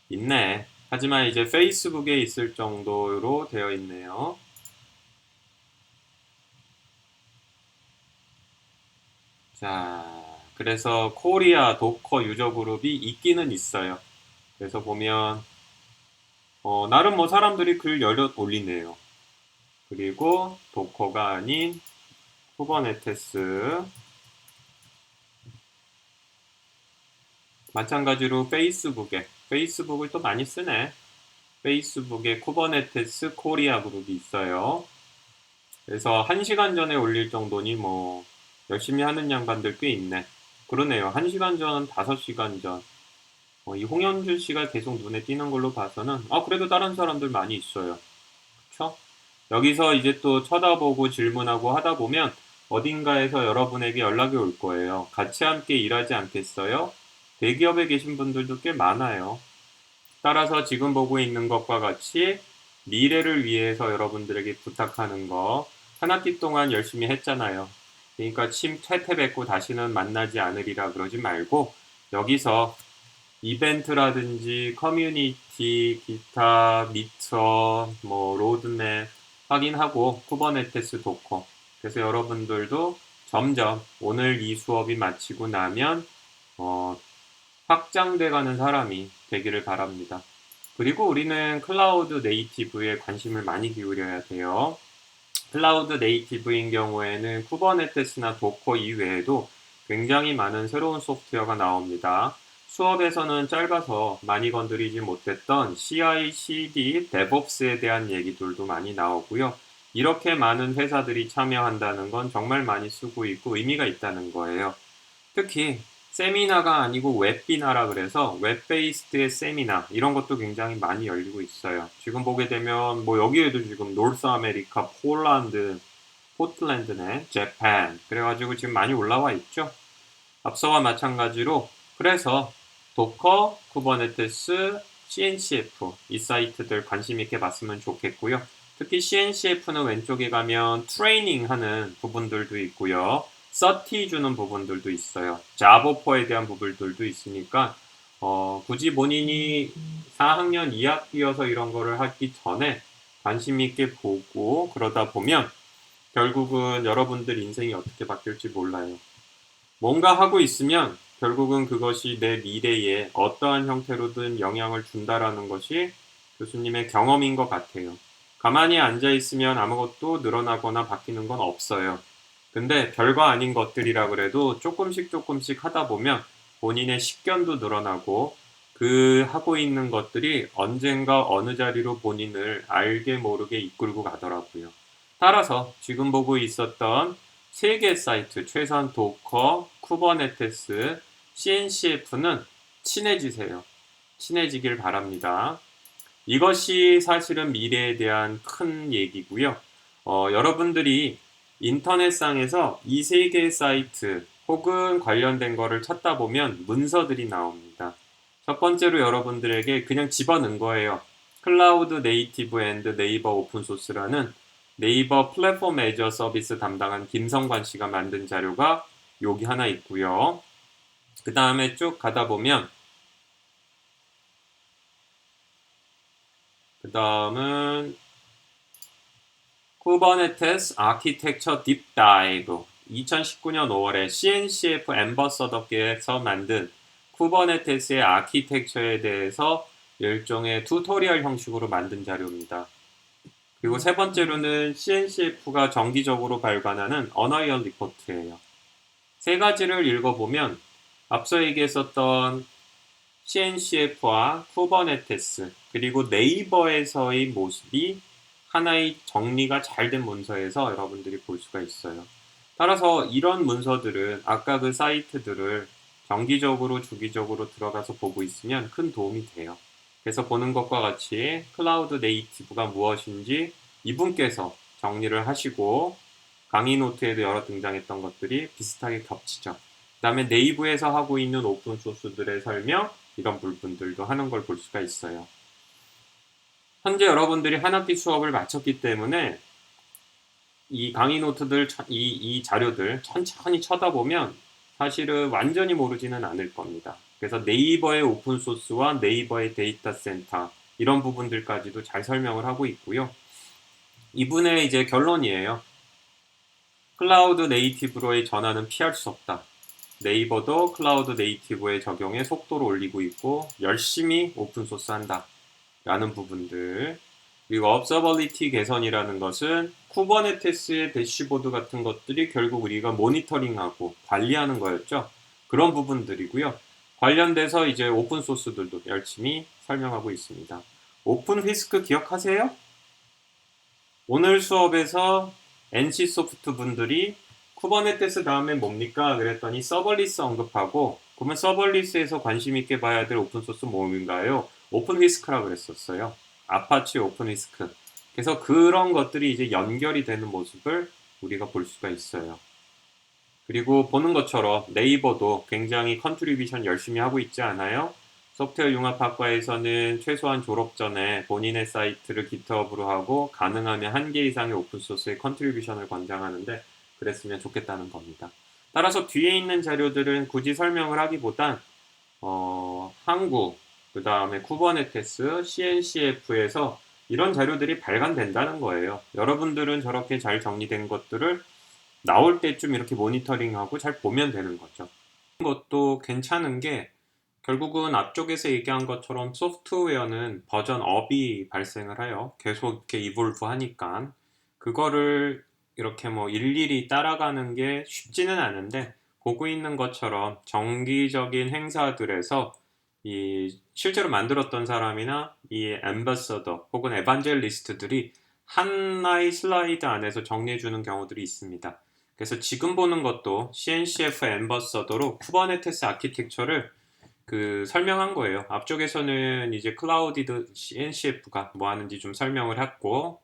Speaker 1: 있네. 하지만 이제 페이스북에 있을 정도로 되어 있네요. 자, 그래서 코리아 도커 유저 그룹이 있기는 있어요. 그래서 보면 나름 뭐 사람들이 글 올리네요. 그리고 도커가 아닌 쿠버네티스 마찬가지로 페이스북을 또 많이 쓰네. 페이스북에 쿠버네티스 코리아 그룹이 있어요. 그래서 1시간 전에 올릴 정도니 뭐 열심히 하는 양반들 꽤 있네. 그러네요. 1시간 전, 5시간 전. 이 홍현준 씨가 계속 눈에 띄는 걸로 봐서는 그래도 다른 사람들 많이 있어요. 그쵸? 여기서 이제 또 쳐다보고 질문하고 하다 보면 어딘가에서 여러분에게 연락이 올 거예요. 같이 함께 일하지 않겠어요? 대기업에 계신 분들도 꽤 많아요. 따라서 지금 보고 있는 것과 같이 미래를 위해서 여러분들에게 부탁하는 거 한 학기 동안 열심히 했잖아요. 그러니까 퇴퇴 뵙고 다시는 만나지 않으리라 그러지 말고 여기서 이벤트라든지 커뮤니티, 기타, 미터, 뭐 로드맵 확인하고 쿠버네티스 도커. 그래서 여러분들도 점점 오늘 이 수업이 마치고 나면 확장돼가는 사람이 되기를 바랍니다. 그리고 우리는 클라우드 네이티브에 관심을 많이 기울여야 돼요. 클라우드 네이티브인 경우에는 쿠버네티스나 도커 이외에도 굉장히 많은 새로운 소프트웨어가 나옵니다. 수업에서는 짧아서 많이 건드리지 못했던 CI/CD, DevOps에 대한 얘기들도 많이 나오고요. 이렇게 많은 회사들이 참여한다는 건 정말 많이 쓰고 있고 의미가 있다는 거예요. 특히 세미나가 아니고 웹비나라 그래서 웹베이스드의 세미나 이런 것도 굉장히 많이 열리고 있어요. 지금 보게 되면 뭐 여기에도 지금 노스 아메리카, 폴란드, 포틀랜드네, 재팬 그래가지고 지금 많이 올라와 있죠. 앞서와 마찬가지로 그래서 도커, 쿠버네티스, CNCF 이 사이트들 관심 있게 봤으면 좋겠고요. 특히 CNCF는 왼쪽에 가면 트레이닝 하는 부분들도 있고요. 서티 주는 부분들도 있어요. 자보퍼에 대한 부분들도 있으니까 굳이 본인이 4학년 2학기여서 이런 거를 하기 전에 관심 있게 보고 그러다 보면 결국은 여러분들 인생이 어떻게 바뀔지 몰라요. 뭔가 하고 있으면 결국은 그것이 내 미래에 어떠한 형태로든 영향을 준다라는 것이 교수님의 경험인 것 같아요. 가만히 앉아 있으면 아무것도 늘어나거나 바뀌는 건 없어요. 근데 별거 아닌 것들이라 그래도 조금씩 하다 보면 본인의 식견도 늘어나고 그 하고 있는 것들이 언젠가 어느 자리로 본인을 알게 모르게 이끌고 가더라고요. 따라서 지금 보고 있었던 세 개 사이트, 최선 도커, 쿠버네티스, CNCF는 친해지세요. 친해지길 바랍니다. 이것이 사실은 미래에 대한 큰 얘기고요. 여러분들이 인터넷상에서 이 세 개의 사이트 혹은 관련된 거를 찾다 보면 문서들이 나옵니다. 첫 번째로 여러분들에게 그냥 집어넣은 거예요. 클라우드 네이티브 앤드 네이버 오픈소스라는 네이버 플랫폼 애저 서비스 담당한 김성관 씨가 만든 자료가 여기 하나 있고요. 그 다음에 쭉 가다 보면 그 다음은 쿠버네티스 아키텍처 딥다이브 2019년 5월에 CNCF 앰버서더께서 만든 쿠버네티스의 아키텍처에 대해서 일종의 튜토리얼 형식으로 만든 자료입니다. 그리고 세 번째로는 CNCF가 정기적으로 발간하는 언어이얼 리포트예요. 세 가지를 읽어보면 앞서 얘기했었던 CNCF와 쿠버네티스 그리고 네이버에서의 모습이 하나의 정리가 잘 된 문서에서 여러분들이 볼 수가 있어요. 따라서 이런 문서들은 아까 그 사이트들을 정기적으로 주기적으로 들어가서 보고 있으면 큰 도움이 돼요. 그래서 보는 것과 같이 클라우드 네이티브가 무엇인지 이분께서 정리를 하시고 강의 노트에도 여러 등장했던 것들이 비슷하게 겹치죠. 그 다음에 네이버에서 하고 있는 오픈소스들의 설명 이런 부분들도 하는 걸 볼 수가 있어요. 현재 여러분들이 한 학기 수업을 마쳤기 때문에 이 강의 노트들, 이 자료들 천천히 쳐다보면 사실은 완전히 모르지는 않을 겁니다. 그래서 네이버의 오픈소스와 네이버의 데이터 센터 이런 부분들까지도 잘 설명을 하고 있고요. 이분의 이제 결론이에요. 클라우드 네이티브로의 전환은 피할 수 없다. 네이버도 클라우드 네이티브의 적용에 속도를 올리고 있고 열심히 오픈소스 한다. 라는 부분들. 그리고 observability 개선이라는 것은 쿠버네티스의 대시보드 같은 것들이 결국 우리가 모니터링하고 관리하는 거였죠. 그런 부분들이고요. 관련돼서 이제 오픈소스들도 열심히 설명하고 있습니다. 오픈 휘스크 기억하세요? 오늘 수업에서 NC소프트 분들이 쿠버네티스 다음에 뭡니까? 그랬더니 서벌리스 언급하고, 그러면 서벌리스에서 관심 있게 봐야 될 오픈소스 뭐인가요? 오픈휘스크라 그랬었어요. 아파치 오픈휘스크. 그래서 그런 것들이 이제 연결이 되는 모습을 우리가 볼 수가 있어요. 그리고 보는 것처럼 네이버도 굉장히 컨트리뷰션 열심히 하고 있지 않아요? 소프트웨어 융합학과에서는 최소한 졸업 전에 본인의 사이트를 GitHub으로 하고 가능하면 1개 이상의 오픈소스의 컨트리뷰션을 권장하는데 그랬으면 좋겠다는 겁니다. 따라서 뒤에 있는 자료들은 굳이 설명을 하기보단 항구, 그 다음에 쿠버네티스, CNCF에서 이런 자료들이 발간된다는 거예요. 여러분들은 저렇게 잘 정리된 것들을 나올 때쯤 이렇게 모니터링하고 잘 보면 되는 거죠. 것도 괜찮은 게 결국은 앞쪽에서 얘기한 것처럼 소프트웨어는 버전 업이 발생을 해요. 계속 이렇게 이볼브 하니까 그거를 이렇게 뭐 일일이 따라가는 게 쉽지는 않은데 보고 있는 것처럼 정기적인 행사들에서 이 실제로 만들었던 사람이나 이 앰버서더 혹은 에반젤리스트들이 하나의 슬라이드 안에서 정리해 주는 경우들이 있습니다. 그래서 지금 보는 것도 CNCF 앰버서더로 쿠버네티스 아키텍처를 설명한 거예요. 앞쪽에서는 이제 클라우디드 CNCF가 뭐 하는지 좀 설명을 했고,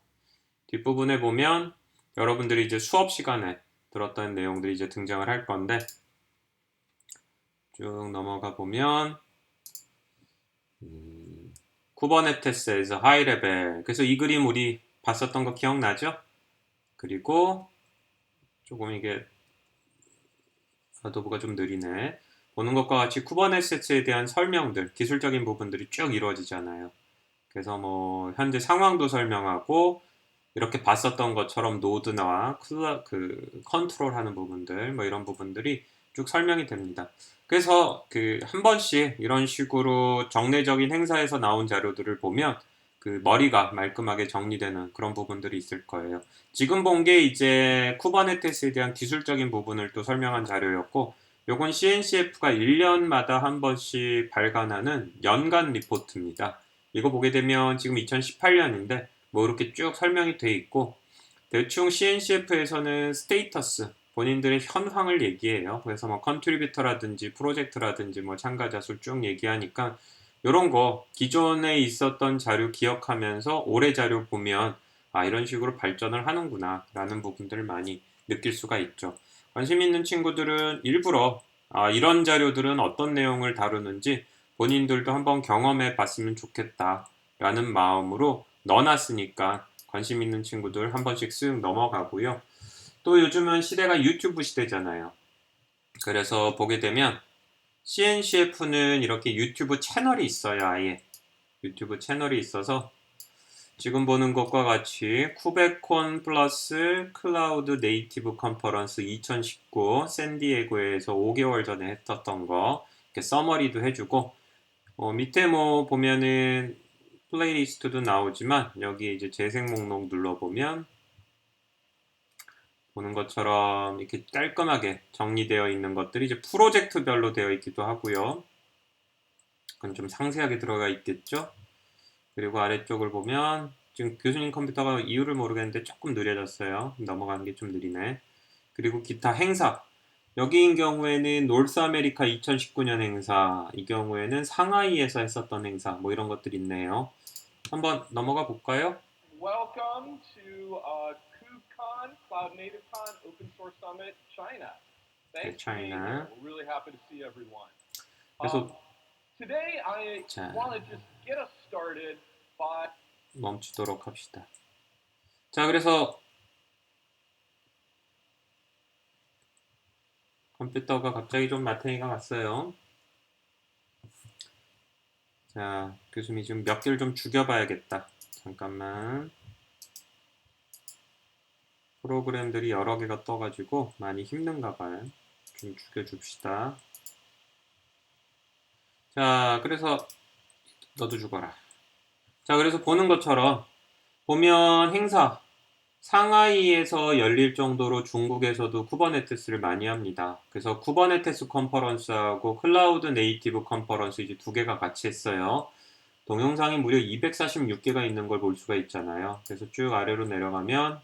Speaker 1: 뒷부분에 보면 여러분들이 이제 수업 시간에 들었던 내용들이 이제 등장을 할 건데, 쭉 넘어가 보면, 쿠버네티스에서 하이 레벨. 그래서 이 그림 우리 봤었던 거 기억나죠? 그리고 조금 이게 아도브가 좀 느리네. 보는 것과 같이 쿠버네티스에 대한 설명들, 기술적인 부분들이 쭉 이루어지잖아요. 그래서 뭐 현재 상황도 설명하고 이렇게 봤었던 것처럼 노드나 컨트롤하는 부분들 뭐 이런 부분들이 쭉 설명이 됩니다. 그래서 한 번씩 이런 식으로 정례적인 행사에서 나온 자료들을 보면 머리가 말끔하게 정리되는 그런 부분들이 있을 거예요. 지금 본 게 이제 쿠버네티스에 대한 기술적인 부분을 또 설명한 자료였고, 요건 CNCF가 1년마다 한 번씩 발간하는 연간 리포트입니다. 이거 보게 되면 지금 2018년인데 뭐 이렇게 쭉 설명이 돼 있고, 대충 CNCF에서는 스테이터스, 본인들의 현황을 얘기해요. 그래서 뭐 컨트리뷰터라든지 프로젝트라든지 뭐 참가자 수 쭉 얘기하니까 이런 거 기존에 있었던 자료 기억하면서 올해 자료 보면 이런 식으로 발전을 하는구나 라는 부분들을 많이 느낄 수가 있죠. 관심 있는 친구들은 일부러 이런 자료들은 어떤 내용을 다루는지 본인들도 한번 경험해 봤으면 좋겠다 라는 마음으로 넣어놨으니까 관심 있는 친구들 한 번씩 쓱 넘어가고요. 또 요즘은 시대가 유튜브 시대잖아요. 그래서 보게 되면 CNCF는 이렇게 유튜브 채널이 있어요. 아예 유튜브 채널이 있어서 지금 보는 것과 같이 쿠베콘 플러스 클라우드 네이티브 컨퍼런스 2019 샌디에고에서 5개월 전에 했었던 거 이렇게 서머리도 해주고 밑에 뭐 보면은 플레이리스트도 나오지만 여기 이제 재생 목록 눌러보면 보는 것처럼 이렇게 깔끔하게 정리되어 있는 것들이 이제 프로젝트별로 되어 있기도 하고요. 그건 좀 상세하게 들어가 있겠죠. 그리고 아래쪽을 보면 지금 교수님 컴퓨터가 이유를 모르겠는데 조금 느려졌어요. 넘어가는 게 좀 느리네. 그리고 기타 행사. 여기인 경우에는 노스 아메리카 2019년 행사, 이 경우에는 상하이에서 했었던 행사, 뭐 이런 것들이 있네요. 한번 넘어가 볼까요?
Speaker 3: Welcome to KubeCon, Cloud Native Con, Open Source Summit, China. Thanks for being here. We're really happy to see everyone.
Speaker 1: 그래서
Speaker 3: Today I want to just get us started by
Speaker 1: 멈추도록 합시다. 자, 그래서 컴퓨터가 갑자기 좀 마탱이가 왔어요. 자, 교수님이 지금 몇 개를 좀 죽여봐야겠다. 잠깐만. 프로그램들이 여러 개가 떠가지고 많이 힘든가 봐요. 좀 죽여줍시다. 자, 그래서 너도 죽어라. 자, 그래서 보는 것처럼 보면 행사 상하이에서 열릴 정도로 중국에서도 쿠버네티스를 많이 합니다. 그래서 쿠버네티스 컨퍼런스하고 클라우드 네이티브 컨퍼런스 이제 두 개가 같이 했어요. 동영상이 무려 246개가 있는 걸 볼 수가 있잖아요. 그래서 쭉 아래로 내려가면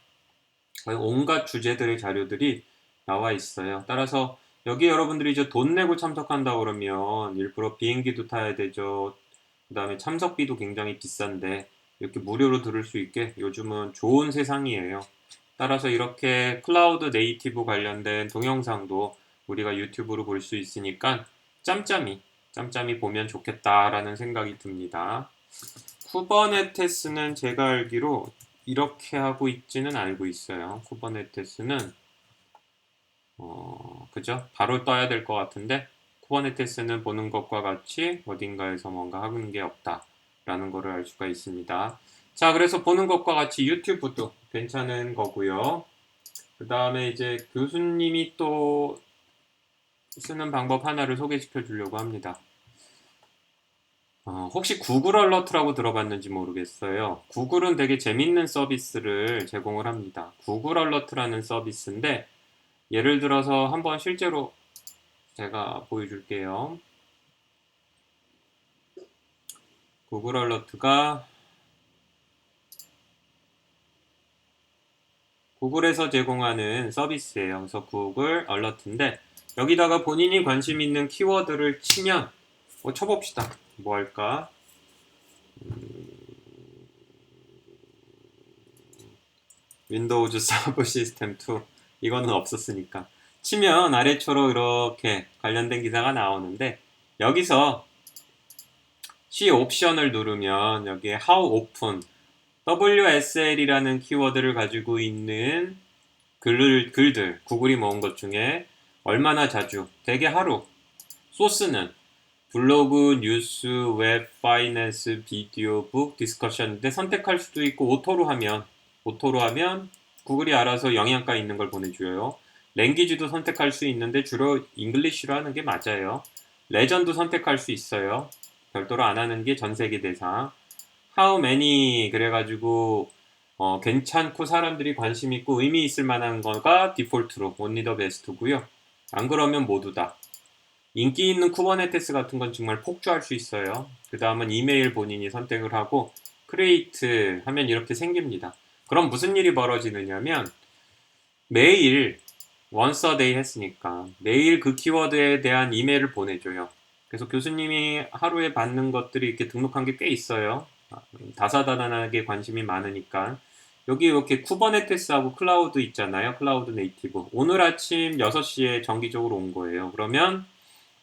Speaker 1: 온갖 주제들의 자료들이 나와 있어요. 따라서 여기 여러분들이 이제 돈 내고 참석한다 그러면 일부러 비행기도 타야 되죠. 그 다음에 참석비도 굉장히 비싼데 이렇게 무료로 들을 수 있게 요즘은 좋은 세상이에요. 따라서 이렇게 클라우드 네이티브 관련된 동영상도 우리가 유튜브로 볼 수 있으니까 짬짬이 보면 좋겠다라는 생각이 듭니다. 쿠버네티스는 제가 알기로 이렇게 하고 있지는 알고 있어요. 쿠버네티스는 그죠? 바로 떠야 될 것 같은데 쿠버네티스는 보는 것과 같이 어딘가에서 뭔가 하는 게 없다라는 거를 알 수가 있습니다. 자, 그래서 보는 것과 같이 유튜브도 괜찮은 거고요. 그 다음에 이제 교수님이 또 쓰는 방법 하나를 소개시켜 주려고 합니다. 혹시 구글 얼러트라고 들어봤는지 모르겠어요. 구글은 되게 재밌는 서비스를 제공을 합니다. 구글 얼러트라는 서비스인데 예를 들어서 한번 실제로 제가 보여줄게요. 구글 얼러트가 구글에서 제공하는 서비스예요. 그래서 구글 얼러트인데 여기다가 본인이 관심 있는 키워드를 치면 쳐봅시다. 뭐 할까? 윈도우즈 서버 시스템 2 이거는 없었으니까 치면 아래쪽으로 이렇게 관련된 기사가 나오는데 여기서 C 옵션을 누르면 여기에 How Often WSL이라는 키워드를 가지고 있는 글들 구글이 모은 것 중에 얼마나 자주 대개 하루 소스는 블로그, 뉴스, 웹, 파이낸스, 비디오, 북, 디스커션인데 선택할 수도 있고 오토로 하면 구글이 알아서 영양가 있는 걸 보내줘요. 랭귀지도 선택할 수 있는데 주로 잉글리시로 하는 게 맞아요. 레전도 선택할 수 있어요. 별도로 안 하는 게 전 세계 대상. How many 그래가지고 괜찮고 사람들이 관심 있고 의미 있을 만한 거가 디폴트로 only the best고요. 안 그러면 모두다. 인기 있는 쿠버네티스 같은 건 정말 폭주할 수 있어요. 그 다음은 이메일 본인이 선택을 하고 크리에이트 하면 이렇게 생깁니다. 그럼 무슨 일이 벌어지느냐면 매일 once a day 했으니까 매일 그 키워드에 대한 이메일을 보내줘요. 그래서 교수님이 하루에 받는 것들이 이렇게 등록한 게 꽤 있어요. 다사다난하게 관심이 많으니까 여기 이렇게 쿠버네티스하고 클라우드 있잖아요. 클라우드 네이티브. 오늘 아침 6시에 정기적으로 온 거예요. 그러면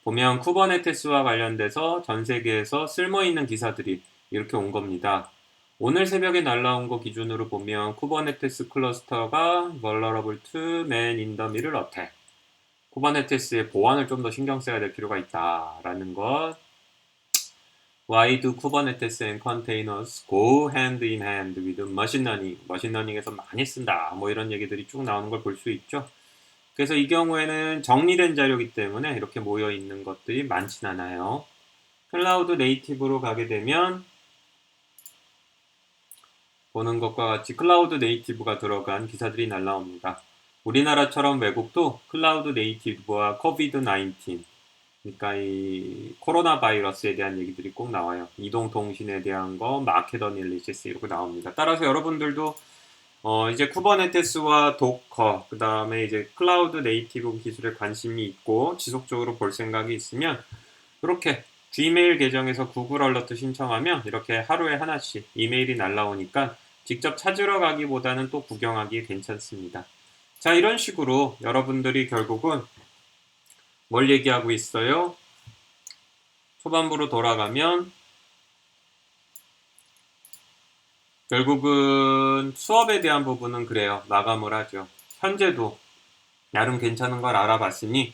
Speaker 1: 보면 쿠버네티스와 관련돼서 전 세계에서 쓸모있는 기사들이 이렇게 온 겁니다. 오늘 새벽에 날라온 거 기준으로 보면 쿠버네티스 클러스터가 vulnerable to man in the middle attack. 쿠버네티스의 보안을 좀 더 신경 써야 될 필요가 있다라는 것. Why do Kubernetes and containers go hand in hand with machine learning? 머신러닝에서 많이 쓴다. 뭐 이런 얘기들이 쭉 나오는 걸 볼 수 있죠. 그래서 이 경우에는 정리된 자료이기 때문에 이렇게 모여 있는 것들이 많진 않아요. 클라우드 네이티브로 가게 되면 보는 것과 같이 클라우드 네이티브가 들어간 기사들이 날라옵니다. 우리나라처럼 외국도 클라우드 네이티브와 코비드-19 그러니까 이 코로나 바이러스에 대한 얘기들이 꼭 나와요. 이동통신에 대한 거, 마켓 어널리시스 이렇게 나옵니다. 따라서 여러분들도 이제 쿠버네티스와 도커, 그 다음에 이제 클라우드 네이티브 기술에 관심이 있고 지속적으로 볼 생각이 있으면 이렇게 Gmail 계정에서 구글 얼러트 신청하면 이렇게 하루에 하나씩 이메일이 날라오니까 직접 찾으러 가기보다는 또 구경하기 괜찮습니다. 자, 이런 식으로 여러분들이 결국은 뭘 얘기하고 있어요? 초반부로 돌아가면 결국은 수업에 대한 부분은 그래요. 마감을 하죠. 현재도 나름 괜찮은 걸 알아봤으니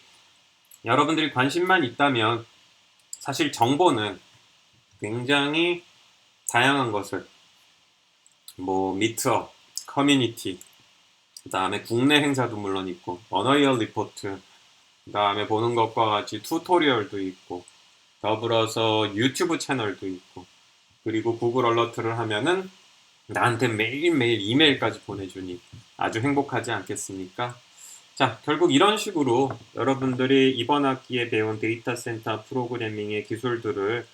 Speaker 1: 여러분들이 관심만 있다면 사실 정보는 굉장히 다양한 것을 미트업, 커뮤니티, 그 다음에 국내 행사도 물론 있고 언어이얼 리포트, 그 다음에 보는 것과 같이 튜토리얼도 있고 더불어서 유튜브 채널도 있고 그리고 구글 얼러트를 하면은 나한테 매일매일 이메일까지 보내주니 아주 행복하지 않겠습니까? 자, 결국 이런 식으로 여러분들이 이번 학기에 배운 데이터 센터 프로그래밍의 기술들을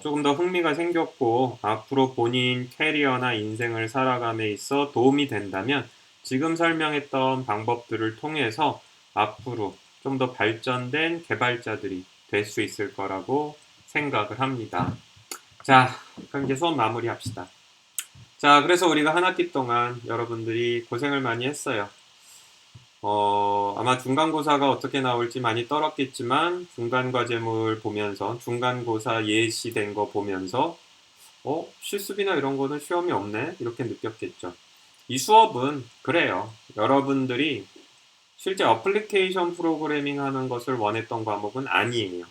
Speaker 1: 조금 더 흥미가 생겼고 앞으로 본인 캐리어나 인생을 살아감에 있어 도움이 된다면 지금 설명했던 방법들을 통해서 앞으로 좀 더 발전된 개발자들이 될 수 있을 거라고 생각을 합니다. 자, 그럼 이제 수업 마무리합시다. 자, 그래서 우리가 한 학기 동안 여러분들이 고생을 많이 했어요. 아마 중간고사가 어떻게 나올지 많이 떨었겠지만 중간과제물 보면서 중간고사 예시된 거 보면서 실습이나 이런 거는 시험이 없네 이렇게 느꼈겠죠. 이 수업은 그래요. 여러분들이 실제 어플리케이션 프로그래밍 하는 것을 원했던 과목은 아니에요.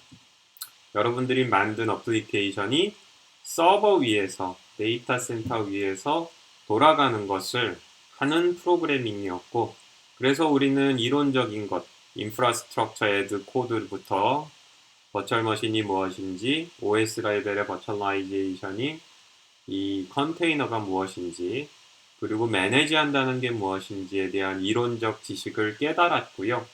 Speaker 1: 여러분들이 만든 어플리케이션이 서버 위에서 데이터 센터 위에서 돌아가는 것을 하는 프로그래밍이었고, 그래서 우리는 이론적인 것, 인프라스트럭처 애드 코드부터 버추얼 머신이 무엇인지, OS 레벨의 버추얼라이제이션이 이 컨테이너가 무엇인지, 그리고 매니지한다는 게 무엇인지에 대한 이론적 지식을 깨달았고요.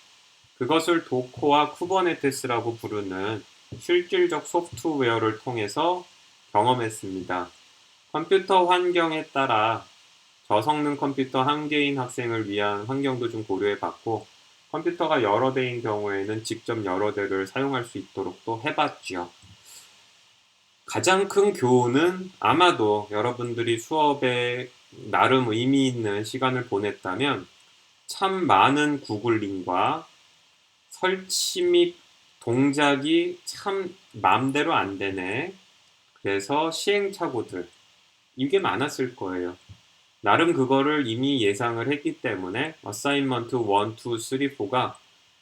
Speaker 1: 그것을 도커와 쿠버네티스라고 부르는 실질적 소프트웨어를 통해서 경험했습니다. 컴퓨터 환경에 따라 저성능 컴퓨터 한 개인 학생을 위한 환경도 좀 고려해봤고, 컴퓨터가 여러 대인 경우에는 직접 여러 대를 사용할 수 있도록 또 해봤죠. 가장 큰 교훈은 아마도 여러분들이 수업에 나름 의미 있는 시간을 보냈다면 참 많은 구글링과 설치 및 동작이 참 마음대로 안 되네. 그래서 시행착오들 이게 많았을 거예요. 나름 그거를 이미 예상을 했기 때문에 어사인먼트 1, 2, 3, 4가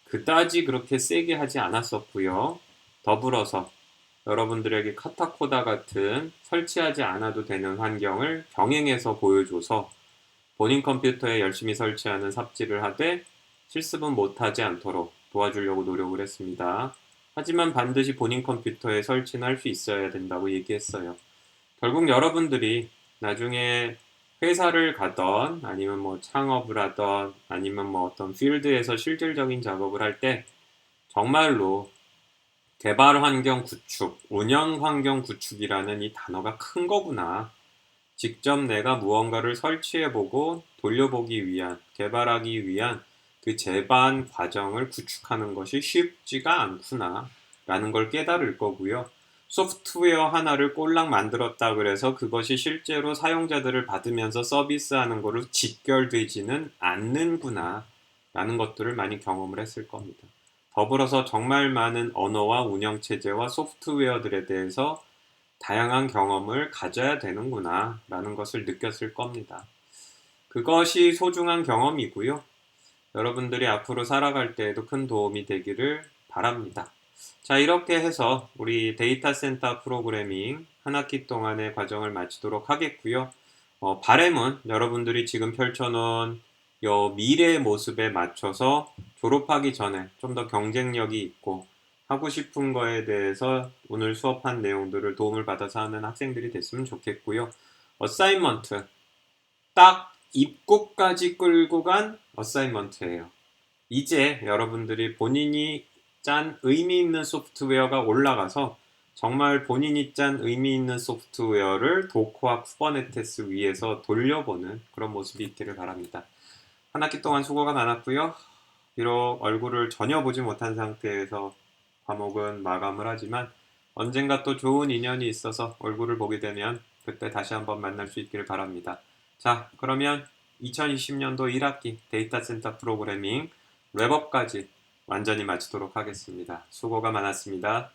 Speaker 1: 그다지 그렇게 세게 하지 않았었고요. 더불어서 여러분들에게 카타코다 같은 설치하지 않아도 되는 환경을 병행해서 보여줘서 본인 컴퓨터에 열심히 설치하는 삽질을 하되 실습은 못하지 않도록 도와주려고 노력을 했습니다. 하지만 반드시 본인 컴퓨터에 설치는 할 수 있어야 된다고 얘기했어요. 결국 여러분들이 나중에 회사를 가던 아니면 뭐 창업을 하던 아니면 뭐 어떤 필드에서 실질적인 작업을 할 때 정말로 개발 환경 구축, 운영 환경 구축이라는 이 단어가 큰 거구나. 직접 내가 무언가를 설치해보고 돌려보기 위한, 개발하기 위한 그 제반 과정을 구축하는 것이 쉽지가 않구나 라는 걸 깨달을 거고요. 소프트웨어 하나를 꼴랑 만들었다 그래서 그것이 실제로 사용자들을 받으면서 서비스하는 거로 직결되지는 않는구나 라는 것들을 많이 경험을 했을 겁니다. 더불어서 정말 많은 언어와 운영체제와 소프트웨어들에 대해서 다양한 경험을 가져야 되는구나 라는 것을 느꼈을 겁니다. 그것이 소중한 경험이고요. 여러분들이 앞으로 살아갈 때에도 큰 도움이 되기를 바랍니다. 자, 이렇게 해서 우리 데이터 센터 프로그래밍 한 학기 동안의 과정을 마치도록 하겠고요. 바람은 여러분들이 지금 펼쳐놓은 요 미래의 모습에 맞춰서 졸업하기 전에 좀 더 경쟁력이 있고 하고 싶은 거에 대해서 오늘 수업한 내용들을 도움을 받아서 하는 학생들이 됐으면 좋겠고요. 어사인먼트 딱 입구까지 끌고 간 어사인먼트예요. 이제 여러분들이 본인이 짠 의미 있는 소프트웨어가 올라가서 정말 본인이 짠 의미 있는 소프트웨어를 도커와 쿠버네티스 위에서 돌려보는 그런 모습이 있기를 바랍니다. 한 학기 동안 수고가 많았고요. 비록 얼굴을 전혀 보지 못한 상태에서 과목은 마감을 하지만 언젠가 또 좋은 인연이 있어서 얼굴을 보게 되면 그때 다시 한번 만날 수 있기를 바랍니다. 자, 그러면 2020년도 1학기 데이터 센터 프로그래밍 랩업까지 완전히 마치도록 하겠습니다. 수고가 많았습니다.